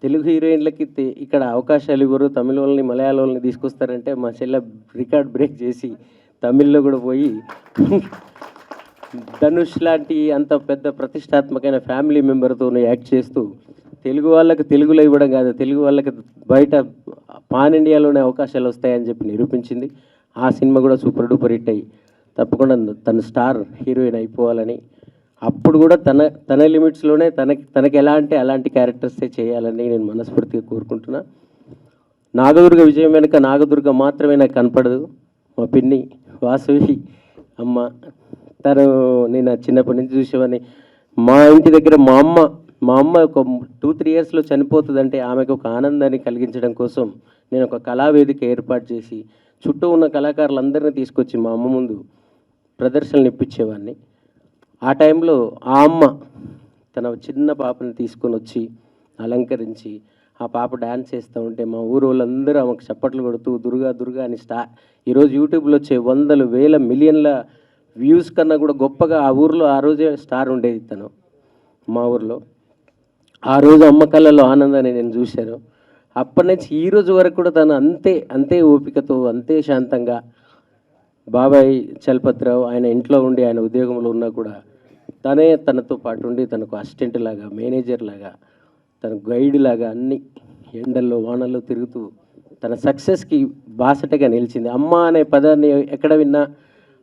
తెలుగు హీరోయిన్లకి ఇక్కడ అవకాశాలు ఇవ్వరు, తమిళ వాళ్ళని మలయాళ వాళ్ళని తీసుకొస్తారంటే మా చెల్లె రికార్డ్ బ్రేక్ చేసి తమిళ్లో కూడా పోయి ధనుష్ లాంటి అంత పెద్ద ప్రతిష్టాత్మకమైన ఫ్యామిలీ మెంబర్తో యాక్ట్ చేస్తూ తెలుగు వాళ్ళకి తెలుగులో ఇవ్వడం కాదు, తెలుగు వాళ్ళకి బయట పాన్ ఇండియాలోనే అవకాశాలు వస్తాయని చెప్పి నిరూపించింది. ఆ సినిమా కూడా సూపర్ డూపర్ హిట్ అయ్యి తప్పకుండా తను స్టార్ హీరోయిన్ అయిపోవాలని, అప్పుడు కూడా తన లిమిట్స్లోనే తనకి ఎలా అంటే అలాంటి క్యారెక్టర్సే చేయాలని నేను మనస్ఫూర్తిగా కోరుకుంటున్నా. నాగదుర్గ విజయం వెనుక నాగదుర్గ మాత్రమే నాకు కనపడదు, మా పిన్ని వాసవి అమ్మ, తను నేను చిన్నప్పటి నుంచి చూసేవాడిని. మా ఇంటి దగ్గర మా అమ్మ ఒక 2-3 yearsలో చనిపోతుందంటే ఆమెకు ఒక ఆనందాన్ని కలిగించడం కోసం నేను ఒక కళావేదిక ఏర్పాటు చేసి చుట్టూ ఉన్న కళాకారులందరినీ తీసుకొచ్చి మా అమ్మ ముందు ప్రదర్శనలు ఇప్పించేవాడిని. ఆ టైంలో ఆ అమ్మ తన చిన్న పాపని తీసుకొని వచ్చి అలంకరించి ఆ పాప డ్యాన్స్ చేస్తూ ఉంటే మా ఊరు వాళ్ళందరూ ఆమెకు చప్పట్లు కొడుతూ దుర్గా అని ఈరోజు యూట్యూబ్లో వచ్చే 100,000 మిలియన్ల వ్యూస్ కన్నా కూడా గొప్పగా ఆ ఊరిలో ఆ రోజే స్టార్ ఉండేది తను మా ఊరిలో. ఆ రోజు అమ్మ కళ్ళలో ఆనందాన్ని నేను చూశాను. అప్పటి నుంచి ఈ రోజు వరకు కూడా తను అంతే ఓపికతో, అంతే శాంతంగా, బాబాయ్ చలపతిరావు ఆయన ఇంట్లో ఉండి ఆయన ఉద్యోగంలో ఉన్నా కూడా తనతో పాటు ఉండి తనకు అసిస్టెంట్ లాగా, మేనేజర్ లాగా, తన గైడ్ లాగా అన్ని ఎండల్లో వానల్లో తిరుగుతూ తన సక్సెస్కి బాసటగా నిలిచింది. అమ్మ అనే పదాన్ని ఎక్కడ విన్నా,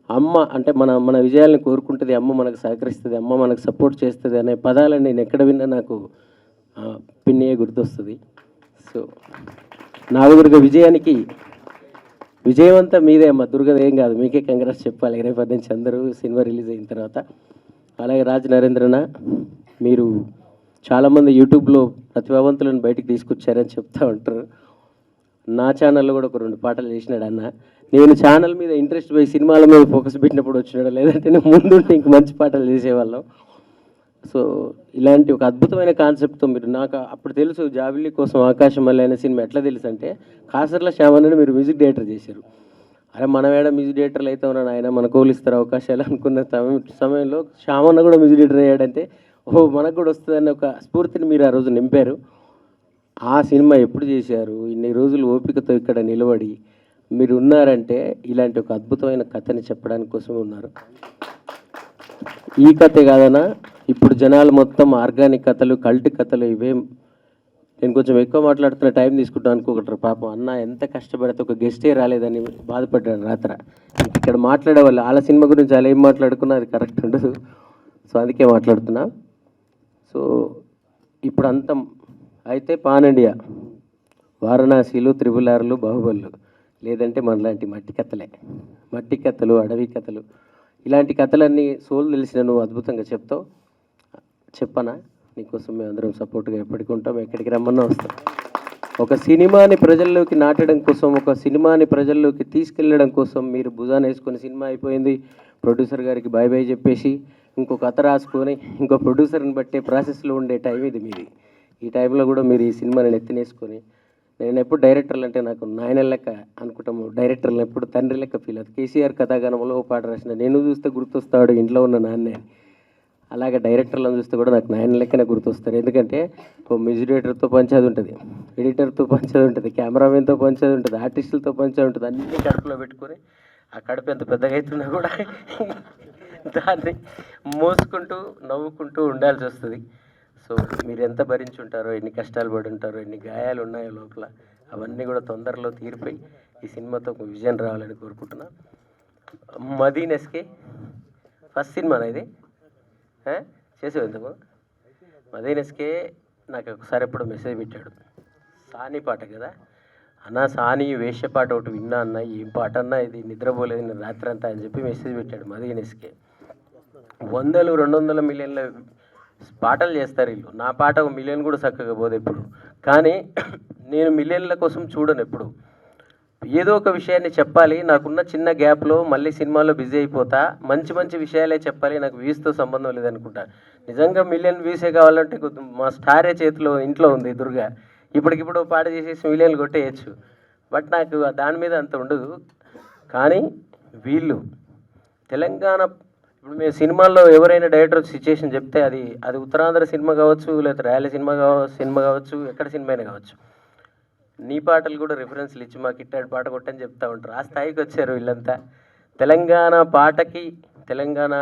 అమ్మ అంటే మన విజయాలను కోరుకుంటుంది, అమ్మ మనకు సహకరిస్తుంది, అమ్మ మనకు సపోర్ట్ చేస్తుంది అనే పదాలను నేను ఎక్కడ విన్నా నాకు పిన్నియే గుర్తొస్తుంది. సో నాగదుర్గ విజయానికి విజయం అంతా మీదే అమ్మ, దుర్గది ఏం కాదు, మీకే కంగ్రాట్స్ చెప్పాలి రేపటి నుంచి అందరూ సినిమా రిలీజ్ అయిన తర్వాత. అలాగే రాజ్ నరేంద్రన, మీరు చాలామంది యూట్యూబ్లో ప్రతిభావంతులను బయటికి తీసుకొచ్చారని చెప్తూ ఉంటారు. నా ఛానల్లో కూడా ఒక 2 పాటలు చేసినాడు అన్న. నేను ఛానల్ మీద ఇంట్రెస్ట్ పోయి సినిమాల మీద ఫోకస్ పెట్టినప్పుడు వచ్చినాడు, లేదంటే నేను ముందుంటే ఇంక మంచి పాటలు చేసేవాళ్ళం. సో ఇలాంటి ఒక అద్భుతమైన కాన్సెప్ట్తో మీరు, నాకు అప్పుడు తెలుసు జాబిల్లి కోసం ఆకాశం మళ్ళీ అనే సినిమా ఎట్లా తెలుసు అంటే, కాసర్ల శ్యామని మీరు మ్యూజిక్ డైరెక్టర్ చేశారు. అరే మనం ఏడా మ్యూజిక్ డైరెక్టర్లు అయితే ఉన్నాను, ఆయన మన కోళ్ళు ఇస్తారు అవకాశాలు అనుకున్న సమయంలో శ్యామన్న కూడా మ్యూజిక్ డైరెక్టర్ అయ్యాడంటే మనకు కూడా వస్తుందని ఒక స్ఫూర్తిని మీరు ఆ రోజు నింపారు. ఆ సినిమా ఎప్పుడు చేశారు, ఇన్ని రోజులు ఓపికతో ఇక్కడ నిలబడి మీరు ఉన్నారంటే ఇలాంటి ఒక అద్భుతమైన కథని చెప్పడానికి కోసం ఉన్నారు. ఈ కథే కాదన్నా, ఇప్పుడు జనాలు మొత్తం ఆర్గానిక్ కథలు, కల్ట్ కథలు ఇవేం. నేను కొంచెం ఎక్కువ మాట్లాడుతున్న టైం తీసుకుంటాను అనుకోకట్రు. పాపం అన్న ఎంత కష్టపడితే ఒక గెస్టే రాలేదని బాధపడ్డాడు రాత్ర. ఇక్కడ మాట్లాడే వాళ్ళు వాళ్ళ సినిమా గురించి వాళ్ళు ఏం మాట్లాడుకున్నా అది కరెక్ట్ ఉండదు. సో అందుకే మాట్లాడుతున్నా. సో ఇప్పుడు అంతా అయితే పాన్ ఇండియా, వారణాసిలు, త్రిబులార్లు, బాహుబలులు, లేదంటే మనలాంటి మట్టి కథలే, మట్టి కథలు, అడవి కథలు, ఇలాంటి కథలన్నీ సోల్ తెలిసిన నువ్వు అద్భుతంగా చెప్తావు. చెప్పనా, నీకోసం మేము అందరం సపోర్ట్గా ఎప్పటికీ ఉంటాం, ఎక్కడికి రమ్మన్నా వస్తాం. ఒక సినిమాని ప్రజల్లోకి నాటడం కోసం, ఒక సినిమాని ప్రజల్లోకి తీసుకెళ్ళడం కోసం మీరు భుజాన్ని వేసుకొని సినిమా అయిపోయింది ప్రొడ్యూసర్ గారికి బాయ్ బాయ్ చెప్పేసి ఇంకో కథ రాసుకొని ఇంకో ప్రొడ్యూసర్ని బట్టే ప్రాసెస్లో ఉండే టైం ఇది మీది. ఈ టైంలో కూడా మీరు ఈ సినిమాని ఎత్తినేసుకొని, నేను ఎప్పుడు డైరెక్టర్లు అంటే నాకు నాయన లెక్క అనుకుంటాము, డైరెక్టర్లు ఎప్పుడు తండ్రి లెక్క ఫీల్ అవుతుంది. కేసీఆర్ కథాగానంలో ఓ పాట రాసిన, నేను చూస్తే గుర్తొస్తాడు ఇంట్లో ఉన్న నాన్నే. అలాగే డైరెక్టర్లను చూస్తే కూడా నాకు నాయన లెక్కనే గుర్తొస్తారు. ఎందుకంటే ఓ మ్యూజిక్ డైరెక్టర్తో పంచేది ఉంటుంది, ఎడిటర్తో పంచేది ఉంటుంది, కెమెరామెన్తో పంచేది ఉంటుంది, ఆర్టిస్టులతో పంచేది ఉంటుంది. అన్నీ కడుపులో పెట్టుకొని ఆ కడుపు ఎంత పెద్దగా అవుతున్నా కూడా దాన్ని మోసుకుంటూ నవ్వుకుంటూ ఉండాల్సి వస్తుంది. సో మీరు ఎంత భరించుంటారో, ఎన్ని కష్టాలు పడి ఉంటారో, ఎన్ని గాయాలు ఉన్నాయో లోపల, అవన్నీ కూడా తొందరలో తీరిపోయి ఈ సినిమాతో ఒక విజన్ రావాలని కోరుకుంటున్నా. మదీన్ ఎస్కే ఫస్ట్ సినిమానా ఇది? చేసేవి ఎందుకు? మదీన్ ఎస్కే నాకు ఒకసారి ఎప్పుడు మెసేజ్ పెట్టాడు, సానీ పాట కదా అన్న, సానీ వేషపాట ఒకటి విన్నా అన్న, ఏం పాట అన్నా ఇది, నిద్రపోలేదు నేను రాత్రి అంతా అని చెప్పి మెసేజ్ పెట్టాడు. మదీన్ ఎస్కే 100-200 మిలియన్ల పాటలు చేస్తారు వీళ్ళు. నా పాట 1 మిలియన్ కూడా చక్కగా పోదు ఎప్పుడు. కానీ నేను మిలియన్ల కోసం చూడను ఎప్పుడు. ఏదో ఒక విషయాన్ని చెప్పాలి, నాకున్న చిన్న గ్యాప్లో మళ్ళీ సినిమాలో బిజీ అయిపోతా, మంచి మంచి విషయాలే చెప్పాలి, నాకు వ్యూస్తో సంబంధం లేదనుకుంటా. నిజంగా మిలియన్ వ్యూసే కావాలంటే మా స్టారే చేతిలో ఇంట్లో ఉంది దుర్గా, ఇప్పటికిప్పుడు పాట చేసేసి మిలియన్లు కొట్టేయచ్చు. బట్ నాకు దాని మీద అంత ఉండదు. కానీ వీళ్ళు తెలంగాణ, ఇప్పుడు మేము సినిమాల్లో ఎవరైనా డైరెక్టర్ సిచ్యుయేషన్ చెప్తే అది ఉత్తరాంధ్ర సినిమా కావచ్చు, లేకపోతే రాయలసీమ సినిమా కావచ్చు, ఎక్కడ సినిమా అయినా కావచ్చు, నీ పాటలు కూడా రిఫరెన్స్లు ఇచ్చి మాకు ఇట్టాడు పాట కొట్టని చెప్తా ఉంటారు. ఆ స్థాయికి వచ్చారు వీళ్ళంతా. తెలంగాణ పాటకి, తెలంగాణ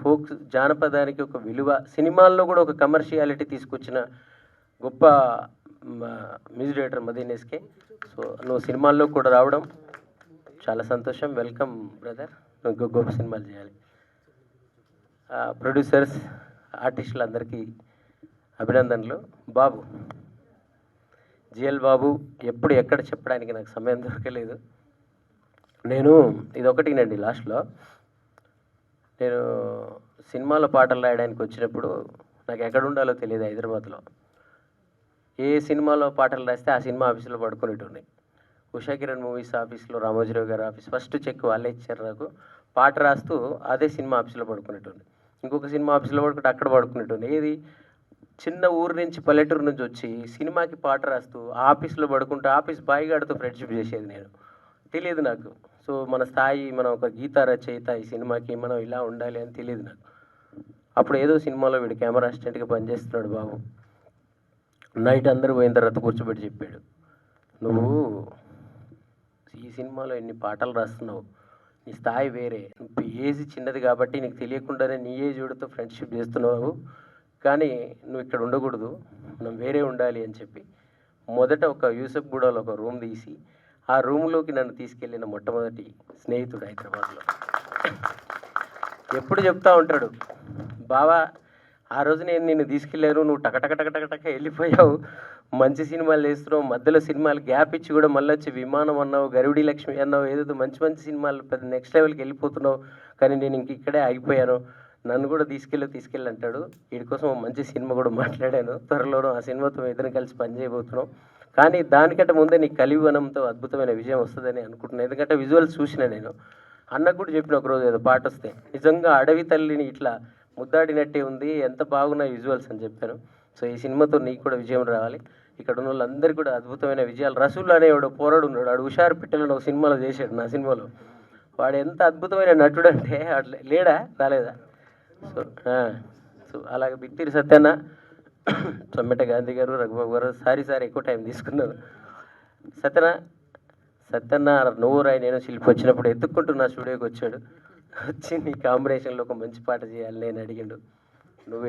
ఫోక్ జానపదానికి ఒక విలువ, సినిమాల్లో కూడా ఒక కమర్షియాలిటీ తీసుకొచ్చిన గొప్ప music director Madeen SK. So నువ్వు సినిమాల్లో కూడా రావడం చాలా సంతోషం. వెల్కమ్ బ్రదర్, నువ్వు గొప్ప సినిమాలు చేయాలి. ప్రొడ్యూసర్స్, ఆర్టిస్టులందరికీ అభినందనలు. బాబు, జిఎల్ బాబు, ఎప్పుడు ఎక్కడ చెప్పడానికి నాకు సమయం దొరకలేదు. నేను ఇదొకటినండి, లాస్ట్లో నేను సినిమాలో పాటలు రాయడానికి వచ్చినప్పుడు నాకు ఎక్కడ ఉండాలో తెలియదు హైదరాబాద్లో. ఏ సినిమాలో పాటలు రాస్తే ఆ సినిమా ఆఫీసులో పడుకునేటోని. ఉషా కిరణ్ మూవీస్ ఆఫీస్లో రామోజీరావు గారి ఆఫీస్, ఫస్ట్ చెక్ వాళ్ళే ఇచ్చారు నాకు. పాట రాస్తూ అదే సినిమా ఆఫీస్లో పడుకునేటోని. ఇంకొక సినిమా ఆఫీస్లో పడుకుంటే అక్కడ పడుకునేటోని. ఏది చిన్న ఊరు నుంచి, పల్లెటూరు నుంచి వచ్చి సినిమాకి పాట రాస్తూ ఆఫీస్లో పడుకుంటూ ఆఫీస్ బాయ్ గారితో ఫ్రెండ్షిప్ చేసేది నేను. తెలియదు నాకు. సో మన స్థాయి, మనం ఒక గీత రచయిత, ఈ సినిమాకి మనం ఇలా ఉండాలి అని తెలియదు నాకు. అప్పుడు ఏదో సినిమాలో వీడు కెమెరా అసిస్టెంట్గా పనిచేస్తున్నాడు బాబు. నైట్ అందరూ పోయిన తర్వాత కూర్చోబెట్టి చెప్పాడు, నువ్వు ఈ సినిమాలో ఎన్ని పాటలు రాస్తున్నావు, నీ స్థాయి వేరే, నువ్వు ఏజ్ చిన్నది కాబట్టి నీకు తెలియకుండానే నీ ఏజ్ వాడితో ఫ్రెండ్షిప్ చేస్తున్నావు, కానీ నువ్వు ఇక్కడ ఉండకూడదు, మనం వేరే ఉండాలి అని చెప్పి మొదట ఒక యూసఫ్ గూడలో ఒక రూమ్ తీసి ఆ రూమ్లోకి నన్ను తీసుకెళ్ళిన మొట్టమొదటి స్నేహితుడు హైదరాబాద్లో. ఎప్పుడు చెప్తా ఉంటాడు, బావా ఆ రోజు నేను నిన్ను తీసుకెళ్ళాను, నువ్వు టకటక వెళ్ళిపోయావు, మంచి సినిమాలు చేస్తున్నావు, మధ్యలో సినిమాలు గ్యాప్ ఇచ్చి కూడా మళ్ళీ వచ్చి విమానం అన్నావు, గరుడి లక్ష్మి అన్నావు, ఏదో మంచి మంచి సినిమాలు పెద్ద నెక్స్ట్ లెవెల్కి వెళ్ళిపోతున్నావు, కానీ నేను ఇంక ఇక్కడే ఆగిపోయాను, నన్ను కూడా తీసుకెళ్ళి అంటాడు. వీడి కోసం మంచి సినిమా కూడా మాట్లాడాను, త్వరలోనూ ఆ సినిమాతో ఇద్దరం కలిసి పనిచేయబోతున్నాం. కానీ దానికంటే ముందే నీ కలివనంతో అద్భుతమైన విజయం వస్తుందని అనుకుంటున్నాను. ఎందుకంటే విజువల్స్ చూసిన నేను, అన్నకు కూడా చెప్పిన ఒకరోజు ఏదో పాట వస్తే, నిజంగా అడవి తల్లిని ఇట్లా ముద్దాడినట్టే ఉంది, ఎంత బాగున్నాయి విజువల్స్ అని చెప్పాను. సో ఈ సినిమాతో నీకు కూడా విజయం రావాలి. ఇక్కడ ఉన్న వాళ్ళందరికీ కూడా అద్భుతమైన విజయాలు. రసూల్ అనేవాడు పోరాడు ఉన్నాడు, వాడు హుషారు పిట్టలను ఒక సినిమాలో చేశాడు, నా సినిమాలో. వాడు ఎంత అద్భుతమైన నటుడు అంటే, లేడా రాలేదా? సో సో అలాగే బిత్తిరి సత్యన్న, సమ్మెట గాంధీ గారు, రఘుబాబు గారు, సారీ ఎక్కువ టైం తీసుకున్నారు. సత్యన్న నువ్వు రాయి నేను శిల్పి వచ్చినప్పుడు ఎత్తుక్కుంటూ నా స్టూడియోకి వచ్చాడు. వచ్చి నీ కాంబినేషన్లో ఒక మంచి పాట చేయాలి నేను అడిగిండు. నువ్వు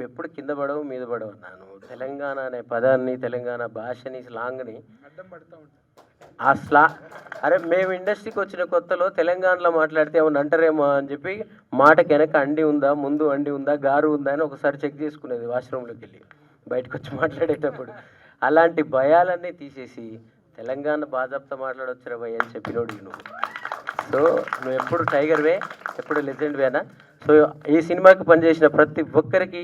ఎప్పుడు కింద పడవు మీద పడవు అన్నాను. తెలంగాణ అనే పదాన్ని, తెలంగాణ భాషని, స్లాంగ్ని అరే మేము ఇండస్ట్రీకి వచ్చిన కొత్తలో తెలంగాణలో మాట్లాడితే ఏమన్నా అంటారేమో అని చెప్పి మాటకి వెనక అండి ఉందా, ముందు అండి ఉందా, గారు ఉందా అని ఒకసారి చెక్ చేసుకునేది వాష్రూమ్లోకి వెళ్ళి బయటకు వచ్చి మాట్లాడేటప్పుడు. అలాంటి భయాలన్నీ తీసేసి తెలంగాణ బాజాప్తా మాట్లాడొచ్చురా భయ్ అని చెప్పినోడు నువ్వు. సో నువ్వు ఎప్పుడు టైగర్వే, ఎప్పుడు లెజెండ్వేనా. సో ఈ సినిమాకి పనిచేసిన ప్రతి ఒక్కరికి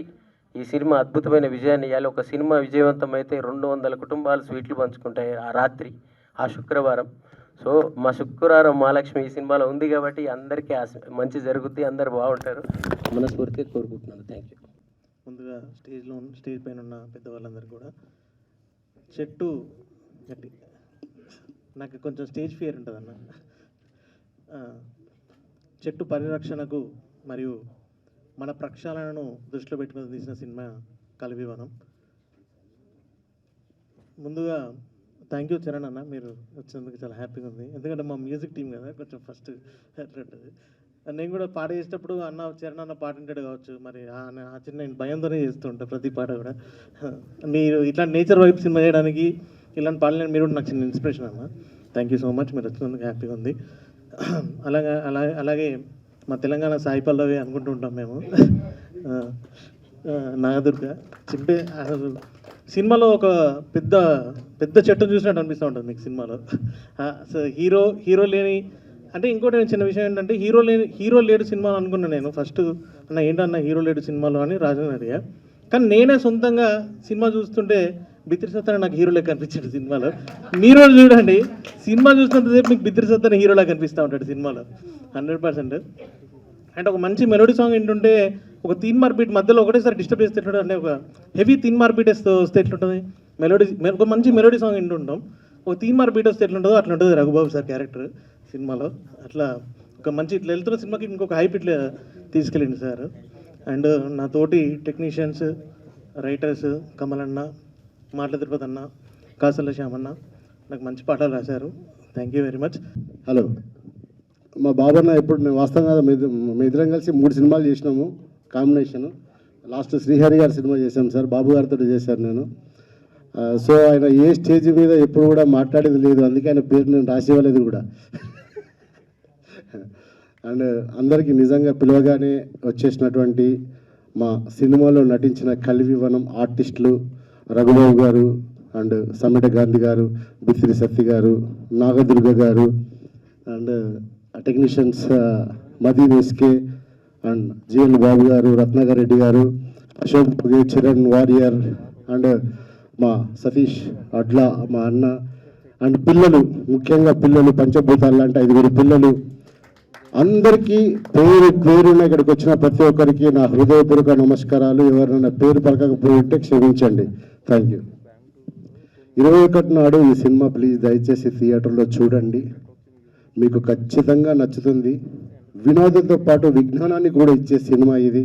ఈ సినిమా అద్భుతమైన విజయాన్ని ఇవ్వాలి. ఒక సినిమా విజయవంతం అయితే 200 కుటుంబాలు స్వీట్లు పంచుకుంటాయి ఆ రాత్రి, ఆ శుక్రవారం. సో మా శుక్రవారం మహాలక్ష్మి ఈ సినిమాలో ఉంది కాబట్టి అందరికీ మంచి జరుగుద్ది, అందరు బాగుంటారు మనస్ఫూర్తిగా కోరుకుంటున్నాను. Thank you.
ముందుగా స్టేజ్ పైన ఉన్న పెద్దవాళ్ళందరూ కూడా చెట్టు గట్టి నాకు కొంచెం స్టేజ్ ఫియర్ ఉంటుందన్న. చెట్టు పరిరక్షణకు మరియు మన ప్రక్షాళనను దృష్టిలో పెట్టుకుని తీసిన సినిమా కలివివనం. ముందుగా థ్యాంక్ యూ చరణ్ అన్న, మీరు వచ్చినందుకు చాలా హ్యాపీగా ఉంది. ఎందుకంటే మా మ్యూజిక్ టీం కదా కొంచెం ఫస్ట్ ఉంటుంది. నేను కూడా పాట చేసేటప్పుడు అన్న చరణ్ అన్న పాట వింటాడు కావచ్చు, మరి ఆ చిన్న భయంతోనే చేస్తూ ఉంటాను ప్రతి పాట కూడా. మీరు ఇట్లాంటి నేచర్ వైపు సినిమా చేయడానికి ఇలాంటి పాటలు మీరు నాకు చిన్న ఇన్స్పిరేషన్ అన్న. థ్యాంక్ యూ సో మచ్, మీరు వచ్చినందుకు హ్యాపీగా ఉంది. అలాగే మా తెలంగాణ సాయి పల్లవి అనుకుంటూ ఉంటాం మేము. నాగదుర్గ చింపే సినిమాలో ఒక పెద్ద పెద్ద చెట్టును చూసినట్టు అనిపిస్తూ ఉంటుంది మీకు సినిమాలో. సో హీరో లేని అంటే ఇంకోటి చిన్న విషయం ఏంటంటే హీరో లేడు సినిమా అనుకున్నాను నేను ఫస్ట్. అన్న ఏంటన్నా హీరో లేడు సినిమాలో అని రాజన్ అడిగా. కానీ నేనే సొంతంగా సినిమా చూస్తుంటే బిత్తిరి సత్తన నాకు హీరో లెక్క కనిపించాడు సినిమాలో. మీరు చూడండి, సినిమా చూసినంతసేపు మీకు బిత్తిరి సత్తన హీరోలా కనిపిస్తూ ఉంటాడు సినిమాలో 100%. అంటే ఒక మంచి మెలోడీ సాంగ్ ఏంటంటే ఒక తీన్ మార్ బీట్ మధ్యలో ఒకటేసారి డిస్టర్బ్ చేస్తే ఎట్లుంటుంది, అంటే ఒక హెవీ తీన్ మార్ బీట్ వస్తే ఎట్లుంటుంది మెలోడీ, ఒక మంచి మెలోడీ సాంగ్ వింటుంటాం. ఒక తీన్ మార్ బీట్ వస్తే ఎట్లుంటుందో అట్లా ఉంటుంది రఘుబాబు సార్ క్యారెక్టర్ సినిమాలో. అట్లా ఒక మంచి ఇట్లా వెళ్తున్న సినిమాకి ఇంకొక హైప్ ఇట్లా తీసుకెళ్ళింది సార్. అండ్ నా తోటి టెక్నీషియన్స్, రైటర్స్ కమలన్న, మాటల తిరుపతి అన్న, కాసల శ్యామన్న నాకు మంచి పాటలు రాశారు. Thank you very much.
Hello, మా బాబన్న ఇప్పుడు నేను వాస్తవంగా మీ ఇద్దరం కలిసి 3 సినిమాలు చేసినాము కాంబినేషన్. లాస్ట్ శ్రీహరి గారి సినిమా చేశాం సార్, బాబు గారితో చేశాను నేను. సో ఆయన ఏ స్టేజ్ మీద ఎప్పుడు కూడా మాట్లాడేది లేదు, అందుకే ఆయన పేరు నేను రాసేవాలేదు కూడా. అండ్ అందరికీ నిజంగా పిలవగానే వచ్చేసినటువంటి మా సినిమాలో నటించిన కలివివనం ఆర్టిస్టులు రఘుబాబు గారు అండ్ సమ్మెట గాంధీ గారు, బిత్తిరి సత్తి గారు, నాగదుర్గ గారు and technicians Madeen SK and GL Babu గారు, రత్నాకర్ రెడ్డి గారు, అశోక్ చిరణ్ వారియర్ అండ్ మా సతీష్ అడ్లా మా అన్న అండ్ పిల్లలు, ముఖ్యంగా పిల్లలు పంచభూతాలు లాంటి 5 పిల్లలు అందరికీ పేరున ఇక్కడికి వచ్చిన ప్రతి ఒక్కరికి నా హృదయపూర్వక నమస్కారాలు. ఎవరైనా పేరు పలకకపోయింటే క్షమించండి. Thank you. 21 నాడు ఈ సినిమా ప్లీజ్ దయచేసి థియేటర్లో చూడండి, మీకు ఖచ్చితంగా నచ్చుతుంది. వినోదంతో పాటు విజ్ఞానాన్ని కూడా ఇచ్చే సినిమా ఇది.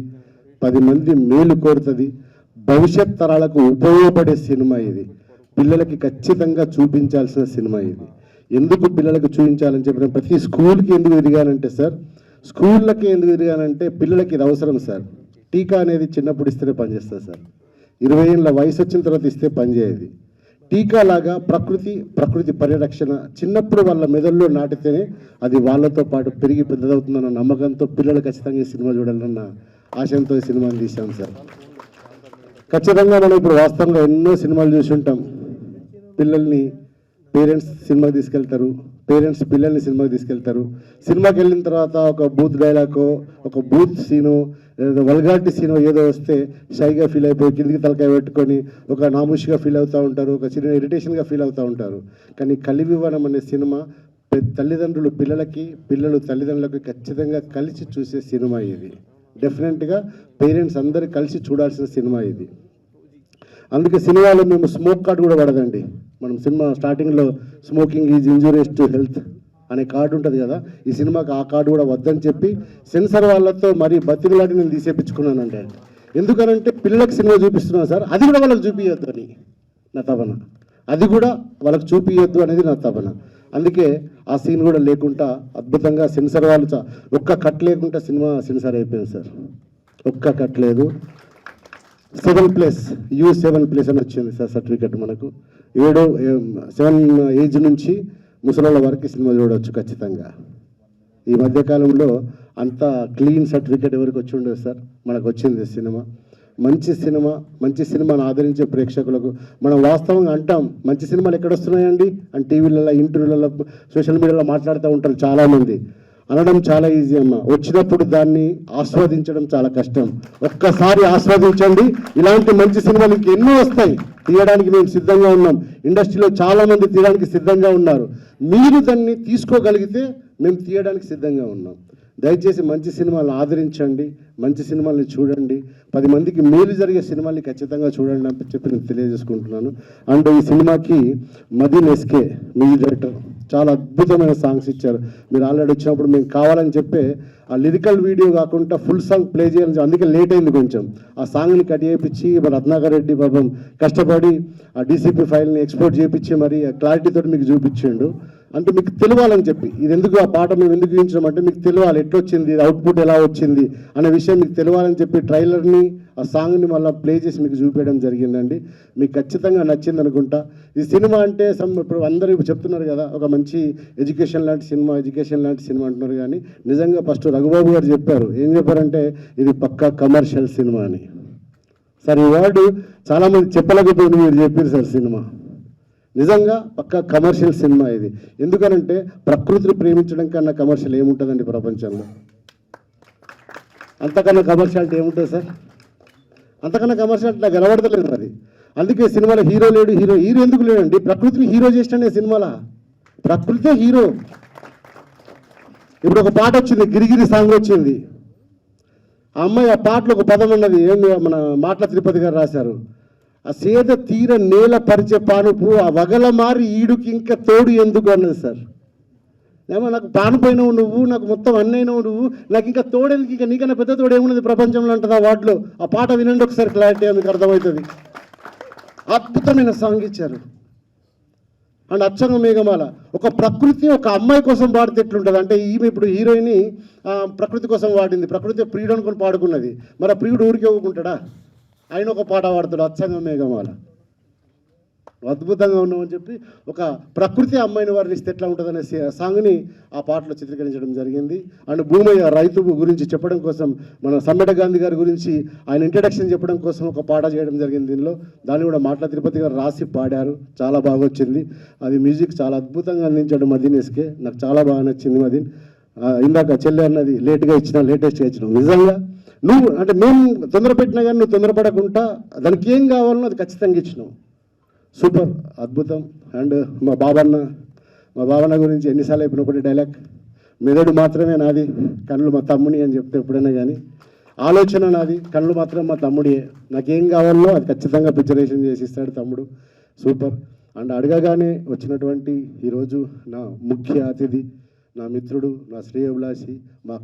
10 మంది మేలు కోరుతుంది, భవిష్యత్ తరాలకు ఉపయోగపడే సినిమా ఇది. పిల్లలకి ఖచ్చితంగా చూపించాల్సిన సినిమా ఇది. ఎందుకు పిల్లలకు చూపించాలని చెప్పిన ప్రతి స్కూల్కి ఎందుకు తిరిగానంటే సార్, స్కూళ్ళకి ఎందుకు తిరిగానంటే పిల్లలకి ఇది అవసరం సార్. టీకా అనేది చిన్నప్పుడు ఇస్తేనే పనిచేస్తుంది సార్, 20 ఏళ్ళ వయసు వచ్చిన తర్వాత ఇస్తే పనిచేయదు. టీకా లాగా ప్రకృతి పరిరక్షణ చిన్నప్పుడు వాళ్ళ మెదడులో నాటితేనే అది వాళ్ళతో పాటు పెరిగి పెద్దదవుతుందన్న నమ్మకంతో పిల్లలు ఖచ్చితంగా ఈ సినిమా చూడాలన్న ఆశయంతో ఈ సినిమాని తీసాం సార్. ఖచ్చితంగా మనం ఇప్పుడు వాస్తవంగా ఎన్నో సినిమాలు చూసి ఉంటాం. పిల్లల్ని పేరెంట్స్ సినిమాకి తీసుకెళ్తారు, పేరెంట్స్ పిల్లల్ని సినిమాకి తీసుకెళ్తారు. సినిమాకి వెళ్ళిన తర్వాత ఒక బూత్ డైలాగో, ఒక బూత్ సీను, వల్గారిటీ సీను ఏదో వస్తే షైగా ఫీల్ అయిపోయి కిందికి తలకాయ పెట్టుకొని ఒక నామూషిగా ఫీల్ అవుతూ ఉంటారు, ఒక చిన్న ఇరిటేషన్గా ఫీల్ అవుతూ ఉంటారు. కానీ కలివివనం అనే సినిమా తల్లిదండ్రులు పిల్లలకి, పిల్లలు తల్లిదండ్రులకి ఖచ్చితంగా కలిసి చూసే సినిమా ఇది. డెఫినెట్గా పేరెంట్స్ అందరూ కలిసి చూడాల్సిన సినిమా ఇది. అందుకే సినిమాలో మేము స్మోక్ కార్డు కూడా పడదండి. మనం సినిమా స్టార్టింగ్లో smoking is injurious to health అనే కార్డు ఉంటుంది కదా, ఈ సినిమాకి ఆ కార్డు కూడా వద్దని చెప్పి సెన్సార్ వాళ్ళతో మరీ బతిమలాడి నేను తీసేపించుకున్నానంటే. ఎందుకనంటే పిల్లలకు సినిమా చూపిస్తున్నాను సార్, అది కూడా వాళ్ళకి చూపించొద్దు అని నా తపన, అది కూడా వాళ్ళకి చూపించొద్దు అనేది నా తపన. అందుకే ఆ సీన్ కూడా లేకుండా అద్భుతంగా సెన్సర్ వాళ్ళు ఒక్క కట్ లేకుండా సినిమా సెన్సర్ అయిపోయింది సార్. ఒక్క కట్ లేదు. 7+ U7+ అని వచ్చింది సార్ సర్టిఫికెట్ మనకు. 7 ఏజ్ నుంచి ముసలోళ్ళ వరకు సినిమా చూడవచ్చు ఖచ్చితంగా. ఈ మధ్యకాలంలో అంత క్లీన్ సర్టిఫికెట్ ఎవరికి వచ్చి ఉండదు సార్, మనకు వచ్చింది సినిమా. మంచి సినిమాను ఆదరించే ప్రేక్షకులకు మనం వాస్తవంగా అంటాం, మంచి సినిమాలు ఎక్కడ వస్తున్నాయండి అని టీవీలలో, ఇంటర్వ్యూలలో, సోషల్ మీడియాలో మాట్లాడుతూ ఉంటారు చాలామంది. అనడం చాలా ఈజీ అమ్మ, వచ్చినప్పుడు దాన్ని ఆస్వాదించడం చాలా కష్టం. ఒక్కసారి ఆస్వాదించండి, ఇలాంటి మంచి సినిమాలు ఇంకెన్నో వస్తాయి, తీయడానికి మేము సిద్ధంగా ఉన్నాం. ఇండస్ట్రీలో చాలామంది తీయడానికి సిద్ధంగా ఉన్నారు. మీరు దాన్ని తీసుకోగలిగితే మేము తీయడానికి సిద్ధంగా ఉన్నాం. దయచేసి మంచి సినిమాలు ఆదరించండి, మంచి సినిమాల్ని చూడండి, 10 మందికి మేలు జరిగే సినిమాల్ని ఖచ్చితంగా చూడండి అని చెప్పి నేను తెలియజేసుకుంటున్నాను. అండ్ ఈ సినిమాకి మదీన్ ఎస్కే మ్యూజిక్ డైరెక్టర్ చాలా అద్భుతమైన సాంగ్స్ ఇచ్చారు. మీరు ఆల్రెడీ వచ్చినప్పుడు మేము కావాలని చెప్పి ఆ లిరికల్ వీడియో కాకుండా ఫుల్ సాంగ్ ప్లే చేయాలని, అందుకే లేట్ అయింది కొంచెం. ఆ సాంగ్ని కట్ చేయించి మరి రత్నాకర్ రెడ్డి పాపం కష్టపడి ఆ DCP ఫైల్ని ఎక్స్పోర్ట్ చేయించి మరి క్లారిటీతో మీకు చూపించిండు. అంటే మీకు తెలియాలని చెప్పి, ఇది ఎందుకు ఆ పాట మేము ఎందుకు చూపించామంటే మీకు తెలియాలి ఎట్లా వచ్చింది, అవుట్పుట్ ఎలా వచ్చింది అనే విషయం మీకు తెలియాలని చెప్పి ట్రైలర్ని ఆ సాంగ్ని మళ్ళీ ప్లే చేసి మీకు చూపించడం జరిగిందండి. మీకు ఖచ్చితంగా నచ్చింది అనుకుంటా. ఈ సినిమా అంటే ఇప్పుడు అందరూ చెప్తున్నారు కదా, ఒక మంచి ఎడ్యుకేషన్ లాంటి సినిమా అంటున్నారు. కానీ నిజంగా ఫస్ట్ రఘుబాబు గారు చెప్పారు, ఏం చెప్పారంటే ఇది పక్కా కమర్షియల్ సినిమా అని. సార్ ఈ వర్డ్ చాలామంది చెప్పలేకపోయింది, మీరు చెప్పారు సార్. సినిమా నిజంగా పక్కా కమర్షియల్ సినిమా ఇది. ఎందుకనంటే ప్రకృతిని ప్రేమించడం కన్నా కమర్షియల్ ఏముంటుందండి ప్రపంచంలో? అంతకన్నా కమర్షియాలిటీ ఏముంటుంది సార్? అంతకన్నా కమర్షియాలిటీ నాకు కనబడతలేదు అది. అందుకే సినిమాలో హీరో లేడు. హీరో ఎందుకు లేడండి? ప్రకృతిని హీరో చేసినాడే సినిమాలో, ప్రకృతే హీరో. ఇప్పుడు ఒక పాట వచ్చింది, గిరిగిరి సాంగ్ వచ్చింది. ఆ అమ్మాయి ఆ పాటలో ఒక పదం ఉన్నది, ఏమి మన మాటల తిరుపతి గారు రాశారు, ఆ సేద తీర నేల పరిచే పానుపు ఆ వగల మారి ఈడుకి ఇంకా తోడు ఎందుకు అన్నది సార్. ఏమో నాకు పానుపోయినావు నువ్వు, నాకు మొత్తం అన్నైనావు నువ్వు, నాకు ఇంకా తోడేందుకు, ఇంకా నీకన్నా పెద్ద తోడు ఏమున్నది ప్రపంచంలో అంటుంది ఆ వాటిలో. ఆ పాట వినండి ఒకసారి, క్లారిటీ మీకు అర్థమవుతుంది. అద్భుతమైన సాంగ్ ఇచ్చారు. అండ్ అచ్చంగ మేఘమాల ఒక ప్రకృతి ఒక అమ్మాయి కోసం పాడితే ఎట్లుంటుంది అంటే, ఈమె ఇప్పుడు హీరోయిన్ని ప్రకృతి కోసం వాడింది, ప్రకృతి ప్రియుడు అనుకొని పాడుకున్నది. మరి ఆ ప్రియుడు ఊరికి ఒప్పుకుంటాడా? ఆయన ఒక పాట పాడతాడు, అచ్చంగ మేఘమాల. అద్భుతంగా ఉన్నామని చెప్పి ఒక ప్రకృతి అమ్మాయిని వర్ణిస్తే ఎట్లా ఉంటుందనే సాంగ్ని ఆ పాటలో చిత్రీకరించడం జరిగింది. అండ్ భూమయ్య రైతు గురించి చెప్పడం కోసం, మన సమ్మెట గాంధీ గారి గురించి ఆయన ఇంట్రడక్షన్ చెప్పడం కోసం ఒక పాట చేయడం జరిగింది దీనిలో. దాన్ని కూడా మాటల తిరుపతి గారు రాసి పాడారు, చాలా బాగా వచ్చింది. అది మ్యూజిక్ చాలా అద్భుతంగా అందించాడు మదీన్ ఎస్కే, నాకు చాలా బాగా నచ్చింది మదీన్. ఇందాక చెల్లె అన్నది లేట్గా ఇచ్చిన, లేటెస్ట్గా ఇచ్చినావు. నిజంగా నువ్వు అంటే మేము తొందర పెట్టినా కానీ నువ్వు తొందరపడకుండా దానికి ఏం కావాలనో అది ఖచ్చితంగా ఇచ్చినావు. సూపర్, అద్భుతం. అండ్ మా బాబన్న గురించి ఎన్నిసార్లు చెప్పిన ఒకటి డైలాగ్, మెదడు మాత్రమే నాది, కళ్ళు మా తమ్ముని అని చెప్తే ఎప్పుడైనా కానీ, ఆలోచన నాది, కళ్ళు మాత్రం మా తమ్ముడియే, నాకేం కావాలో అది ఖచ్చితంగా పిక్చరేషన్ చేసి ఇస్తాడు తమ్ముడు. సూపర్. అండ్ అడగగానే వచ్చినటువంటి ఈరోజు నా ముఖ్య అతిథి, నా మిత్రుడు, నా శ్రేయోభిలాషి, మా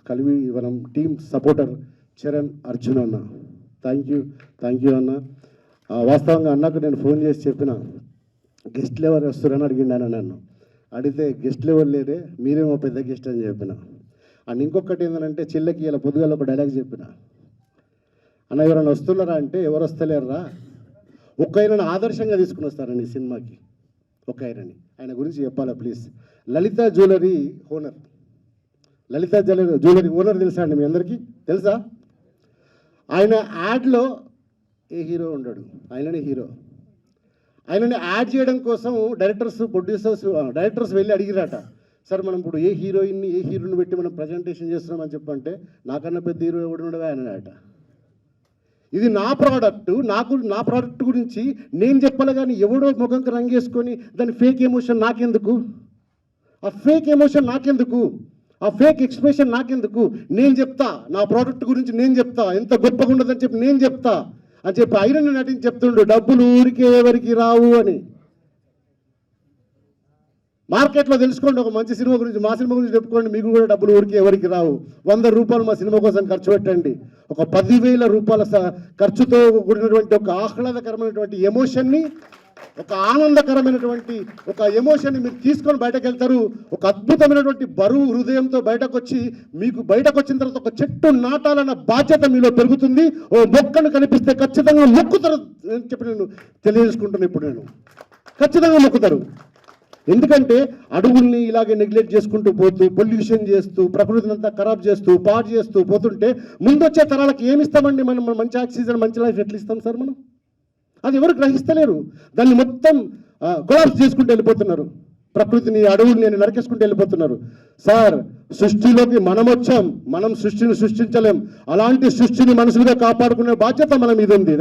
కలివి వనం టీమ్ సపోర్టర్ చరణ్ అర్జున్ అన్న. థ్యాంక్ యూ అన్న. వాస్తవంగా అన్నకు నేను ఫోన్ చేసి చెప్పిన, గెస్ట్లు ఎవరు వస్తారని అడిగిండాను. నన్ను అడిగితే గెస్ట్లు ఎవరు లేరే, మీరేమో పెద్ద గెస్ట్ అని చెప్పిన. అండ్ ఇంకొకటి ఏంటంటే, చెల్లెకి ఇలా పొద్దుగాల ఒక డైలాగ్ చెప్పిన, అన్న ఎవరైనా వస్తున్నారా అంటే, ఎవరు వస్తలేరా, ఒక ఆయనను ఆదర్శంగా తీసుకుని వస్తారండి ఈ సినిమాకి. ఒక ఆయన గురించి చెప్పాలా please. Lalitha jewellery owner, Lalitha jewellery owner తెలుసా అండి మీ అందరికీ? తెలుసా? ఆయన యాడ్లో ఏ హీరో ఉండడు, ఆయననే హీరో. ఆయనని యాడ్ చేయడం కోసం డైరెక్టర్స్ వెళ్ళి అడిగిరాట, సార్ మనం ఇప్పుడు ఏ హీరోని పెట్టి మనం ప్రజెంటేషన్ చేస్తున్నామని చెప్పంటే, నాకన్నా పెద్ద హీరో ఎవడున్నాడు ఆయనట. ఇది నా ప్రోడక్ట్ గురించి నేను చెప్పాలి, కానీ ఎవడో ముఖంకి రంగేసుకొని దాని ఫేక్ ఎమోషన్ నాకెందుకు, ఆ ఫేక్ ఎమోషన్ నాకెందుకు, ఆ ఫేక్ ఎక్స్ప్రెషన్ నాకెందుకు? నేను చెప్తా, నా ప్రోడక్ట్ గురించి నేను చెప్తా, ఎంత గొప్పగా ఉండదని చెప్పి నేను చెప్తా అని చెప్పి ఐరన్ నటించి చెప్తుండు, డబ్బులు ఊరికే ఎవరికి రావు అని. మార్కెట్లో తెలుసుకోండి ఒక మంచి సినిమా గురించి, మా సినిమా గురించి చెప్పుకోండి, మీకు కూడా డబ్బులు ఊరికి ఎవరికి రావు. 100 రూపాయలు మా సినిమా కోసం ఖర్చు పెట్టండి. ఒక 10,000 రూపాయల ఖర్చుతో కూడినటువంటి ఒక ఆహ్లాదకరమైనటువంటి ఎమోషన్ని, ఒక ఆనందకరమైనటువంటి ఒక ఎమోషన్ని మీరు తీసుకొని బయటకు వెళ్తారు. ఒక అద్భుతమైనటువంటి బరువు హృదయంతో బయటకు వచ్చి, మీకు బయటకు వచ్చిన తర్వాత ఒక చెట్టు నాటాలన్న బాధ్యత మీలో పెరుగుతుంది. ఓ మొక్కను కనిపిస్తే ఖచ్చితంగా మొక్కుతారు అని చెప్పి నేను తెలియజేసుకుంటున్నాను. ఇప్పుడు నేను ఖచ్చితంగా మొక్కుతారు. ఎందుకంటే అడవుల్ని ఇలాగే నెగ్లెక్ట్ చేసుకుంటూ పోతూ, పొల్యూషన్ చేస్తూ, ప్రకృతిని అంతా ఖరాబ్ చేస్తూ, పాడు చేస్తూ పోతుంటే ముందొచ్చే తరాలకు ఏమి ఇస్తామండి? మనం మంచి ఆక్సిజన్, మంచి లైఫ్ ఎట్లా ఇస్తాం సార్ మనం? అది ఎవరు గ్రహిస్తలేరు. దాన్ని మొత్తం కొలాప్స్ చేసుకుంటూ వెళ్ళిపోతున్నారు. ప్రకృతిని, అడవుల్ని నరికేసుకుంటూ వెళ్ళిపోతున్నారు. సార్, సృష్టిలోకి మనం వచ్చాం, మనం సృష్టిని సృష్టించలేం. అలాంటి సృష్టిని మనుషులుగా కాపాడుకునే బాధ్యత మన మీద ఉంది.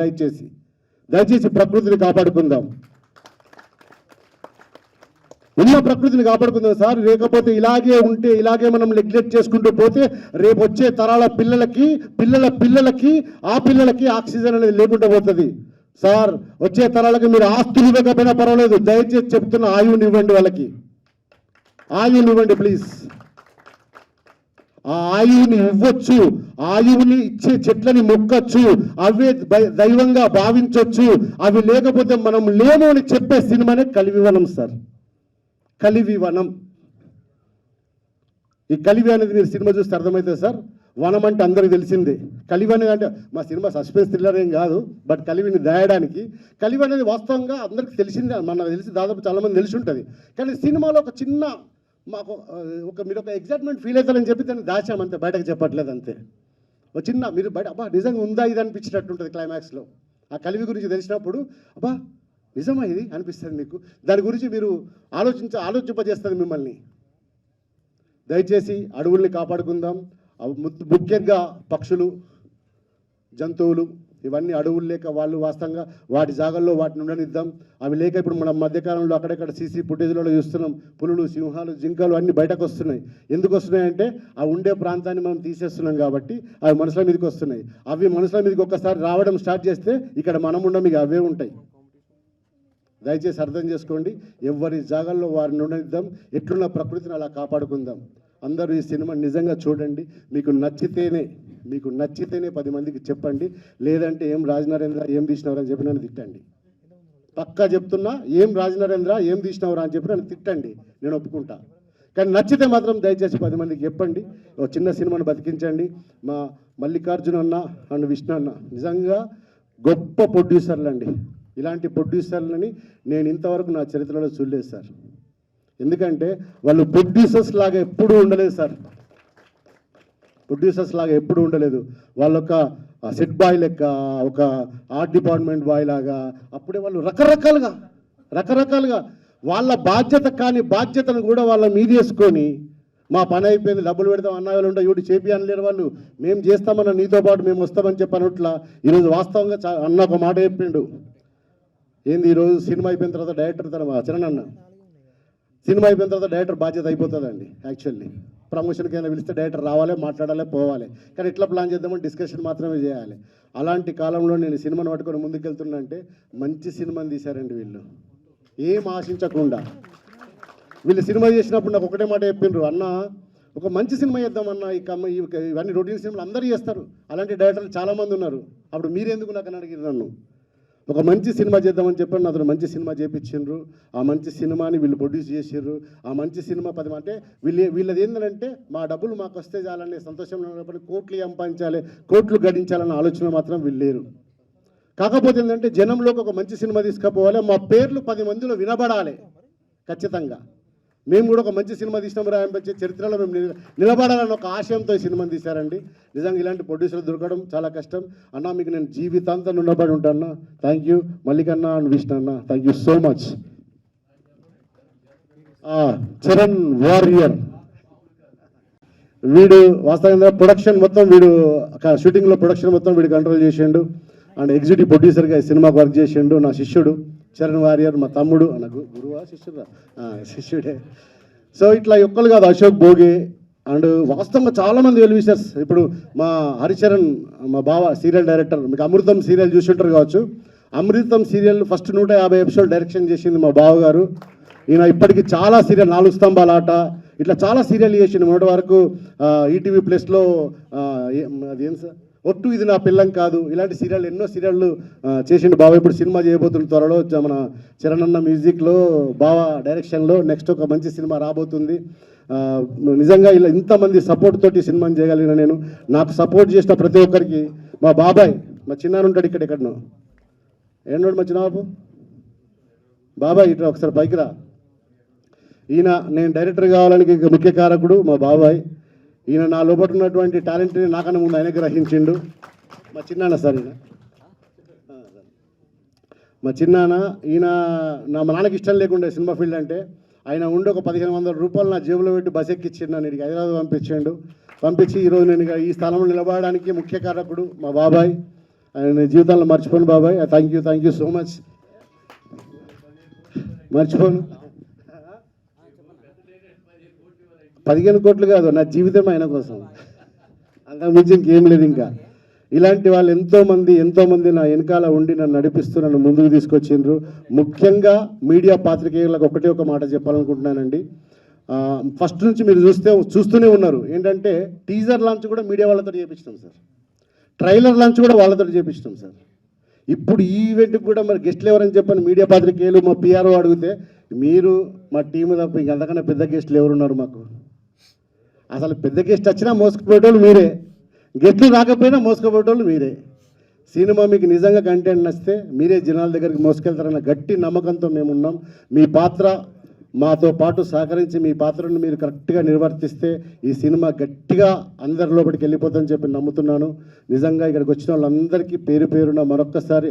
దయచేసి ప్రకృతిని కాపాడుకుందాం. ఉన్న ప్రకృతిని కాపాడుకుందాం సార్. లేకపోతే ఇలాగే ఉంటే, ఇలాగే మనం నెగ్లెక్ట్ చేసుకుంటూ పోతే రేపు వచ్చే తరాల పిల్లలకి, ఆ పిల్లలకి ఆక్సిజన్ అనేది లేకుండా పోతుంది. సార్, వచ్చే తరాలకి మీరు ఆస్తులు ఇవ్వకపోయినా పర్వాలేదు, దయచేసి చెప్తున్న ఆయువుని ఇవ్వండి, వాళ్ళకి ఆయువుని ఇవ్వండి ప్లీజ్. ఆ ఆయువుని ఇవ్వచ్చు, ఆయువుని ఇచ్చే చెట్లని మొక్కచ్చు, అవే దైవంగా భావించవచ్చు. అవి లేకపోతే మనం లేము అని చెప్పే సినిమానే కలివివనం సార్. కలివివనం. ఈ కలివి అనేది మీరు సినిమా చూస్తే అర్థమవుతుంది సార్. వనం అంటే అందరికి తెలిసిందే. కలివి అనేది అంటే మా సినిమా సస్పెన్స్ థ్రిల్లర్ ఏం కాదు, బట్ కలివిని దాయడానికి. కలివి అనేది వాస్తవంగా అందరికి తెలిసిందే, మనకు తెలిసి దాదాపు చాలామంది తెలిసి ఉంటుంది. కానీ సినిమాలో ఒక చిన్న మాకు మీరు ఒక ఎగ్జైట్మెంట్ ఫీల్ అవుతారని చెప్పి దాన్ని దాచామంతే, బయటకు చెప్పట్లేదు అంతే. ఒక చిన్న మీరు బయట అబ్బా నిజంగా ఉందా ఇది అనిపించినట్టు ఉంటుంది క్లైమాక్స్లో. ఆ కలివి గురించి తెలిసినప్పుడు అబ్బా నిజమా ఇది అనిపిస్తుంది మీకు. దాని గురించి మీరు ఆలోచింపజేస్తుంది మిమ్మల్ని. దయచేసి అడవుల్ని కాపాడుకుందాం. ముఖ్యంగా పక్షులు, జంతువులు, ఇవన్నీ అడవులు లేక వాళ్ళు వాస్తవంగా వాటి జాగాల్లో వాటిని ఉండనిద్దాం. అవి లేక ఇప్పుడు మనం మధ్యకాలంలో అక్కడెక్కడ సీసీ ఫుటేజ్లలో చూస్తున్నాం, పులులు, సింహాలు, జింకలు అన్నీ బయటకు వస్తున్నాయి. ఎందుకు వస్తున్నాయంటే ఆ ఉండే ప్రాంతాన్ని మనం తీసేస్తున్నాం కాబట్టి అవి మనుషుల మీదకి వస్తున్నాయి. అవి మనుషుల మీదకి ఒక్కసారి రావడం స్టార్ట్ చేస్తే ఇక్కడ మనం ఉండం, ఇక అవే ఉంటాయి. దయచేసి అర్థం చేసుకోండి. ఎవరి జాగాల్లో వారిని ఉండనిద్దాం. ఎట్లున్న ప్రకృతిని అలా కాపాడుకుందాం. అందరూ ఈ సినిమా నిజంగా చూడండి. మీకు నచ్చితేనే 10 మందికి చెప్పండి. లేదంటే ఏం రాజనరేంద్ర ఏం తీసినవరా అని చెప్పి నన్ను తిట్టండి. పక్కా చెప్తున్నా, ఏం రాజనరేంద్ర ఏం తీసినవరా అని చెప్పి నన్ను తిట్టండి, నేను ఒప్పుకుంటా. కానీ నచ్చితే మాత్రం దయచేసి 10 మందికి చెప్పండి. ఒక చిన్న సినిమాను బతికించండి. మా మల్లికార్జున అన్న అండ్ విష్ణు అన్న నిజంగా గొప్ప ప్రొడ్యూసర్లు అండి. ఇలాంటి ప్రొడ్యూసర్లని నేను ఇంతవరకు నా చరిత్రలో చూడలేదు సార్. ఎందుకంటే వాళ్ళు ప్రొడ్యూసర్స్ లాగా ఎప్పుడూ ఉండలేదు సార్. వాళ్ళొక సెట్ బాయ్ లెక్క, ఒక ఆర్ట్ డిపార్ట్మెంట్ బాయ్ లాగా అప్పుడే వాళ్ళు రకరకాలుగా వాళ్ళ బాధ్యత కాని బాధ్యతను కూడా వాళ్ళ మీదేసుకొని మా పని అయిపోయింది, డబ్బులు పెడతాం అన్న వాళ్ళు ఉంటే ఇవి చేపి అనలేరు వాళ్ళు, మేము చేస్తామన్న నీతో పాటు మేము వస్తామని చెప్పనట్లా. ఈరోజు వాస్తవంగా అన్న ఒక మాట చెప్పిండు. ఏంది ఈరోజు సినిమా అయిపోయిన తర్వాత డైరెక్టర్ చరణ్ అన్న సినిమా అయిపోయిన తర్వాత డైరెక్టర్ బాధ్యత అయిపోతుందండి. యాక్చువల్లీ ప్రమోషన్కి అయినా పిలిస్తే డైరెక్టర్ రావాలి, మాట్లాడాలి, పోవాలి. కానీ ఎట్లా ప్లాన్ చేద్దామని డిస్కషన్ మాత్రమే చేయాలి. అలాంటి కాలంలో నేను సినిమాను పట్టుకొని ముందుకెళ్తున్నా అంటే మంచి సినిమాని తీశారండి వీళ్ళు, ఏం ఆశించకుండా. వీళ్ళు సినిమా చేసినప్పుడు నాకు ఒకటే మాట చెప్పిండ్రు, అన్న ఒక మంచి సినిమా చేద్దామన్నా, ఇవన్నీ రొటీన్ సినిమాలు అందరూ చేస్తారు, అలాంటి డైరెక్టర్లు చాలామంది ఉన్నారు, అప్పుడు మీరెందుకు నాకు అని అడిగారు నన్ను. ఒక మంచి సినిమా చేద్దామని చెప్పాను, అతను మంచి సినిమా చేయించిండ్రు. ఆ మంచి సినిమాని వీళ్ళు ప్రొడ్యూస్ చేసిర్రు. ఆ మంచి సినిమా 10 అంటే వీళ్ళది ఏంటంటే మా డబ్బులు మాకు వస్తే చాలనే సంతోషంలో ఉన్నప్పుడు కోట్లు సంపాదించాలి, కోట్లు గడించాలన్న ఆలోచన మాత్రం వీళ్ళు లేరు. కాకపోతే ఏంటంటే జనంలోకి ఒక మంచి సినిమా తీసుకుపోవాలి, మా పేర్లు 10 మందిలో వినబడాలి. ఖచ్చితంగా మేము కూడా ఒక మంచి సినిమా తీసినాం రాయించే చరిత్రలో మేము నిలబడాలని ఒక ఆశయంతో ఈ సినిమాని తీశారండి. నిజంగా ఇలాంటి ప్రొడ్యూసర్లు దొరకడం చాలా కష్టం. అన్న మీకు నేను జీవితాంతం ఉండబడి ఉంటాను. థ్యాంక్ యూ మల్లికన్న అండ్ విష్ణు అన్న, thank you so much. Charan warrior వీడు వాస్తవంగా ప్రొడక్షన్ మొత్తం షూటింగ్లో ప్రొడక్షన్ మొత్తం వీడు కంట్రోల్ చేసిండు అండ్ ఎగ్జిక్యూటివ్ ప్రొడ్యూసర్గా ఈ సినిమాకు వర్క్ చేసిండు. నా శిష్యుడు చరణ్ వారియర్, మా తమ్ముడు, నాకు గురువా శిష్యుడే. సో ఇట్లా ఒక్కరు కాదు, అశోక్ భోగే అండ్ వాస్తవంగా చాలామంది వెల్ విషర్స్. ఇప్పుడు మా హరిచరణ్ మా బావ సీరియల్ డైరెక్టర్, మీకు అమృతం సీరియల్ చూసి ఉంటారు కావచ్చు. అమృతం సీరియల్ ఫస్ట్ 150 ఎపిసోడ్ డైరెక్షన్ చేసింది మా బావగారు. ఈయన ఇప్పటికి చాలా సీరియల్ 4 స్తంభాల ఆట ఇట్లా చాలా సీరియల్ చేసిండు. మొన్నటి వరకు ఈటీవీ ప్లస్లో అదేం సార్ ఒట్టు ఇది నా పిల్లం కాదు, ఇలాంటి సీరియల్ ఎన్నో సీరియళ్ళు చేసిండు బావ. ఇప్పుడు సినిమా చేయబోతున్న త్వరలో మన చరణ్ మ్యూజిక్లో బావ డైరెక్షన్లో నెక్స్ట్ ఒక మంచి సినిమా రాబోతుంది. నిజంగా ఇలా ఇంతమంది సపోర్ట్ తోటి సినిమాని చేయగలిగిన నేను, నాకు సపోర్ట్ చేసిన ప్రతి ఒక్కరికి, మా బాబాయ్ మా చిన్నాను ఉంటాడు ఇక్కడ ఎక్కడనో, ఏనాడు మా చిన్నబాబు బాబాయ్ ఇట్లా ఒకసారి పైకి రా. ఈయన నేను డైరెక్టర్ కావాలని ముఖ్య కారకుడు మా బాబాయ్. ఈయన నా లోపల ఉన్నటువంటి టాలెంట్ని నాకన్నా ముందు ఆయన గ్రహించిండు. మా చిన్నాన్న సార్ ఈయన మా చిన్నాన్న. ఈయన మా నాన్నకి ఇష్టం లేకుండే సినిమా ఫీల్డ్ అంటే, ఆయన ఉండి ఒక 1500 రూపాయలు నా జేబులో పెట్టి బస్ ఎక్కించిండు, నన్ను ఇక్కడికి హైదరాబాద్ పంపించి ఈరోజు నేను ఈ స్థానంలో నిలబడడానికి ముఖ్య కారకుడు మా బాబాయ్. ఆయన జీవితంలో మర్చిపోను బాబాయ్. Thank you so much. మర్చిపోను. 15 కోట్లు కాదు, నా జీవితం ఆయన కోసం, అంతకు మించి ఇంకేం లేదు. ఇంకా ఇలాంటి వాళ్ళు ఎంతోమంది నా వెనకాల ఉండి నన్ను నడిపిస్తూ నన్ను ముందుకు తీసుకొచ్చిండ్రు. ముఖ్యంగా మీడియా పాత్రికేయులకు ఒక మాట చెప్పాలనుకుంటున్నానండి. ఫస్ట్ నుంచి మీరు చూస్తూనే ఉన్నారు. ఏంటంటే టీజర్ లాంచ్ కూడా మీడియా వాళ్ళతో చేపించినాం సార్, ట్రైలర్ లాంచ్ కూడా వాళ్ళతో చేపించినాం సార్. ఇప్పుడు ఈ ఈవెంట్కి కూడా మరి గెస్ట్లు ఎవరని చెప్పని మీడియా పాత్రికేయులు మా పిఆర్ఓ అడిగితే, మీరు మా టీము తప్ప ఇంకంతకన్నా పెద్ద గెస్ట్లు ఎవరున్నారు మాకు? అసలు పెద్ద గెస్ట్ వచ్చినా మోసుకుపోయేటోళ్ళు మీరే, గెస్ట్లు రాకపోయినా మోసుకుపోయేటోళ్ళు మీరే. సినిమా మీకు నిజంగా కంటెంట్ నచ్చితే మీరే జనాల దగ్గరికి మోసుకెళ్తారన్న గట్టి నమ్మకంతో మేమున్నాం. మీ పాత్ర మాతో పాటు సహకరించి మీ పాత్రను మీరు కరెక్ట్గా నిర్వర్తిస్తే ఈ సినిమా గట్టిగా అందరి లోపలికి వెళ్ళిపోతుందని చెప్పి నమ్ముతున్నాను. నిజంగా ఇక్కడికి వచ్చిన వాళ్ళందరికీ పేరున మరొక్కసారి